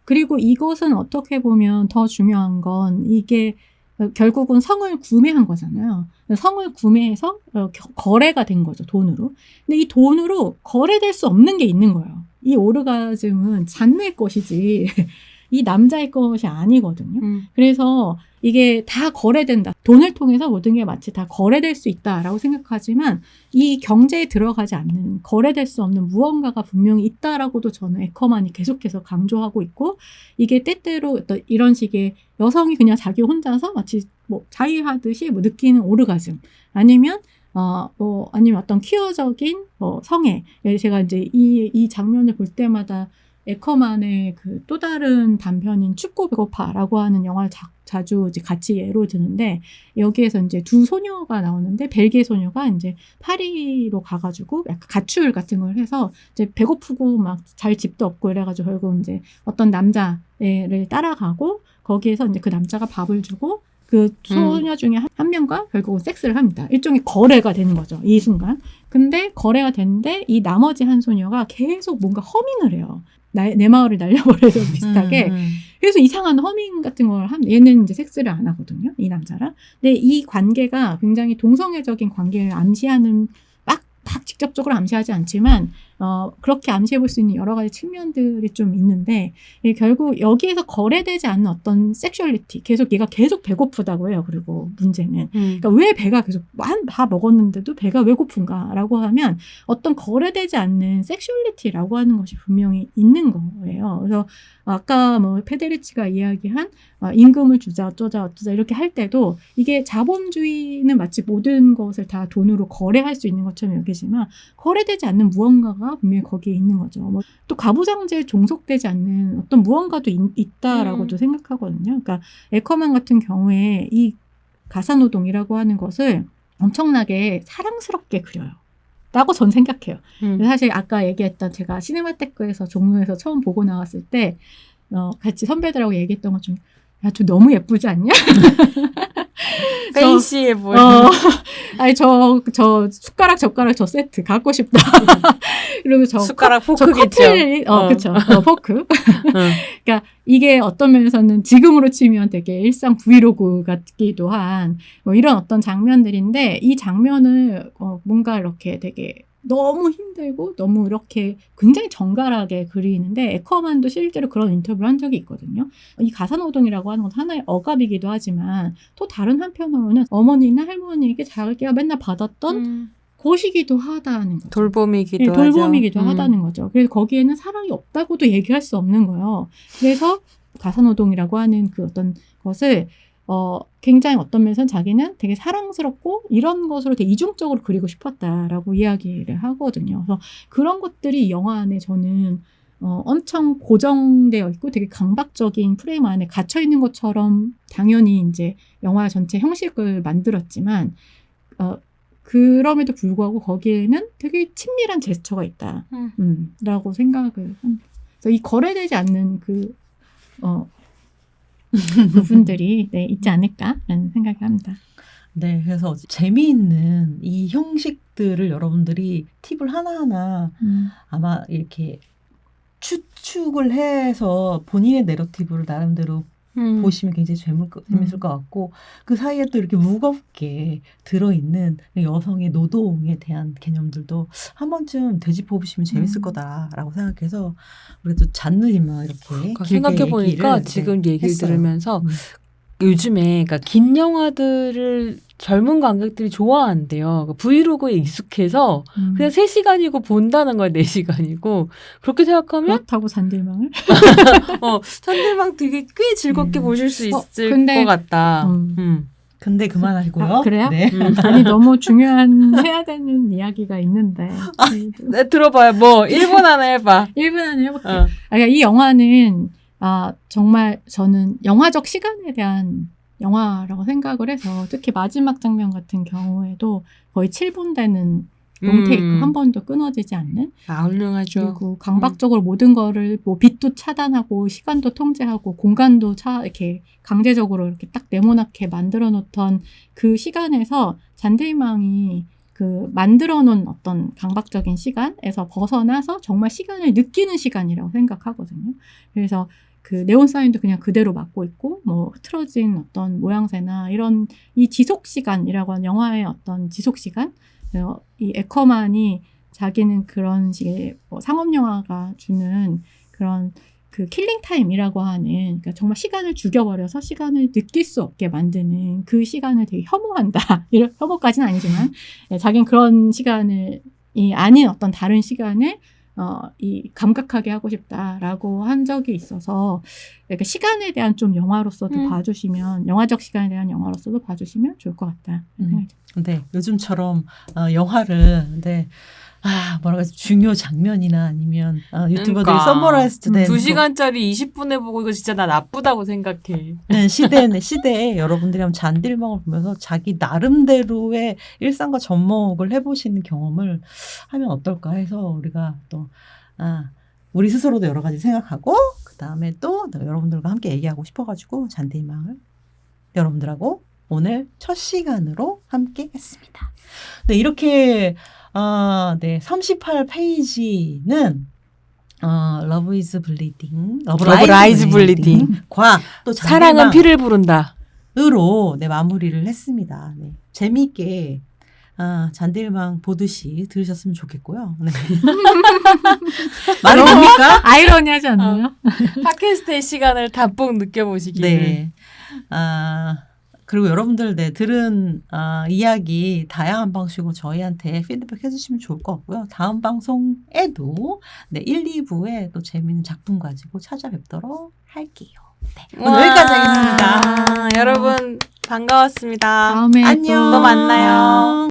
그리고 이것은 어떻게 보면 더 중요한 건 이게 결국은 성을 구매한 거잖아요. 성을 구매해서 거래가 된 거죠. 돈으로. 근데 이 돈으로 거래될 수 없는 게 있는 거예요. 이 오르가즘은 잔뇌의 것이지 이 남자의 것이 아니거든요. 그래서 이게 다 거래된다. 돈을 통해서 모든 게 마치 다 거래될 수 있다라고 생각하지만 이 경제에 들어가지 않는 거래될 수 없는 무언가가 분명히 있다라고도 저는 에커만이 계속해서 강조하고 있고 이게 때때로 어떤 이런 식의 여성이 그냥 자기 혼자서 마치 뭐 자위하듯이 뭐 느끼는 오르가즘 아니면 아니면 어떤 퀴어적인 성애. 제가 이제 이 장면을 볼 때마다 에커만의 그 또 다른 단편인 춥고 배고파라고 하는 영화를 자주 이제 같이 예로 드는데 여기에서 이제 두 소녀가 나오는데 벨기에 소녀가 이제 파리로 가가지고 약간 가출 같은 걸 해서 이제 배고프고 막 잘 집도 없고 이래가지고 결국 이제 어떤 남자를 따라가고 거기에서 이제 그 남자가 밥을 주고 그 소녀 중에 한 명과 결국은 섹스를 합니다. 일종의 거래가 되는 거죠. 이 순간. 근데 거래가 됐는데 이 나머지 한 소녀가 계속 뭔가 허밍을 해요. 내 마을을 날려버려서 비슷하게. 그래서 이상한 허밍 같은 걸 얘는 이제 섹스를 안 하거든요. 이 남자랑. 근데 이 관계가 굉장히 동성애적인 관계를 암시하는 막 직접적으로 암시하지 않지만 그렇게 암시해 볼 수 있는 여러 가지 측면들이 좀 있는데 결국 여기에서 거래되지 않는 어떤 섹슈얼리티 얘가 계속 배고프다고 해요. 그리고 문제는 그러니까 왜 배가 계속 다 먹었는데도 배가 왜 고픈가라고 하면 어떤 거래되지 않는 섹슈얼리티라고 하는 것이 분명히 있는 거예요. 그래서 아까 뭐 페데리치가 이야기한 임금을 주자 어쩌자 이렇게 할 때도 이게 자본주의는 마치 모든 것을 다 돈으로 거래할 수 있는 것처럼 여기지만 거래되지 않는 무언가가 분명히 거기에 있는 거죠. 또 가부장제에 종속되지 않는 어떤 무언가도 있다라고도 생각하거든요. 그러니까 에커만 같은 경우에 이 가사노동이라고 하는 것을 엄청나게 사랑스럽게 그려요. 라고 전 생각해요. 사실 아까 얘기했던 제가 시네마테크에서 종로에서 처음 보고 나왔을 때 같이 선배들하고 얘기했던 것 중에 야, 저 너무 예쁘지 않냐? 페이시해 보여. 아니 저 숟가락 젓가락 저 세트 갖고 싶다. 그리고 숟가락 포크겠죠. 그렇죠. 포크. 그러니까 이게 어떤 면에서는 지금으로 치면 되게 일상 브이로그 같기도 한 뭐 이런 어떤 장면들인데 이 장면을 뭔가 이렇게 되게 너무 힘들고 너무 이렇게 굉장히 정갈하게 그리는데 에커만도 실제로 그런 인터뷰를 한 적이 있거든요. 이 가사노동이라고 하는 건 하나의 억압이기도 하지만 또 다른 한편으로는 어머니나 할머니에게 자기가 맨날 받았던 것이기도 하다는 거죠. 돌봄이기도 네, 하죠. 돌봄이기도 하다는 거죠. 그래서 거기에는 사랑이 없다고도 얘기할 수 없는 거예요. 그래서 가사노동이라고 하는 그 어떤 것을 굉장히 어떤 면에서는 자기는 되게 사랑스럽고 이런 것으로 되게 이중적으로 그리고 싶었다라고 이야기를 하거든요. 그래서 그런 것들이 영화 안에 저는 엄청 고정되어 있고 되게 강박적인 프레임 안에 갇혀 있는 것처럼 당연히 이제 영화 전체 형식을 만들었지만 그럼에도 불구하고 거기에는 되게 친밀한 제스처가 있다. 라고 생각을 합니다. 그래서 이 거래되지 않는 그 부분들이 네, 있지 않을까라는 생각을 합니다. 네, 그래서 재미있는 이 형식들을 여러분들이 팁을 하나하나 아마 이렇게 추측을 해서 본인의 내러티브를 나름대로 보시면 굉장히 재밌을 것 같고 그 사이에 또 이렇게 무겁게 들어있는 여성의 노동에 대한 개념들도 한 번쯤 되짚어보시면 재밌을 거다라고 생각해서 우리가 또 잔느님만 이렇게 생각해보니까 지금 얘기를 했어요. 들으면서 요즘에 그러니까 긴 영화들을 젊은 관객들이 좋아한대요. 그러니까 브이로그에 익숙해서 그냥 3시간이고 본다는 거야. 4시간이고. 그렇게 생각하면 그렇다고 잔들망을? 산들방 되게 꽤 즐겁게 보실 수 있을 근데, 것 같다. 근데 그만하시고요. 그래요? 네. 아니 너무 중요한 해야 되는 이야기가 있는데 네, 들어봐요. 뭐 1분 안에 해봐. 1분 안에 해볼게요. 그러니까 이 영화는 정말 저는 영화적 시간에 대한 영화라고 생각을 해서 특히 마지막 장면 같은 경우에도 거의 7분 되는 롱테이크 한 번도 끊어지지 않는 훌륭하죠. 그리고 강박적으로 모든 거를 뭐 빛도 차단하고 시간도 통제하고 공간도 이렇게 강제적으로 이렇게 딱 네모나게 만들어 놓던 그 시간에서 잔들망이 그 만들어 놓은 어떤 강박적인 시간에서 벗어나서 정말 시간을 느끼는 시간이라고 생각하거든요. 그래서 그 네온 사인도 그냥 그대로 막고 있고 뭐 흐트러진 어떤 모양새나 이런 이 지속 시간이라고 하는 영화의 어떤 지속 시간 이 에커만이 자기는 그런 식의 상업 영화가 주는 그런 그 킬링 타임이라고 하는 그러니까 정말 시간을 죽여버려서 시간을 느낄 수 없게 만드는 그 시간을 되게 혐오한다. 이런 혐오까지는 아니지만 자기는 그런 시간을 이 아닌 어떤 다른 시간을 이 감각하게 하고 싶다라고 한 적이 있어서 그러니까 시간에 대한 좀 영화로서도 봐주시면 영화적 시간에 대한 영화로서도 봐주시면 좋을 것 같다. 네, 요즘처럼 영화를 뭐라고 해서 중요 장면이나 아니면 유튜버들이 서머라이즈드 된 2시간짜리 20분에 보고 이거 진짜 나 나쁘다고 생각해. 시대에 여러분들이 한번 잔들방을 보면서 자기 나름대로의 일상과 접목을 해보시는 경험을 하면 어떨까 해서 우리가 또 우리 스스로도 여러 가지 생각하고 그 다음에 또 여러분들과 함께 얘기하고 싶어가지고 잔들방을 여러분들하고 오늘 첫 시간으로 함께 했습니다. 네, 이렇게 38페이지는 Love is Bleeding, Love Lies Bleeding과 또 사랑은 피를 부른다. 으로 마무리를 했습니다. 네, 재미있게 잔들방 보듯이 들으셨으면 좋겠고요. 네. 말이 됩니까? 아이러니하지 않나요? 팟캐스트의 시간을 담뿍 느껴보시기를. 네. 그리고 여러분들 들은 이야기 다양한 방식으로 저희한테 피드백 해주시면 좋을 것 같고요. 다음 방송에도 1, 2부에 또 재미있는 작품 가지고 찾아뵙도록 할게요. 네, 오늘 여기까지 하겠습니다. 여러분 반가웠습니다. 다음에 안녕. 또 만나요.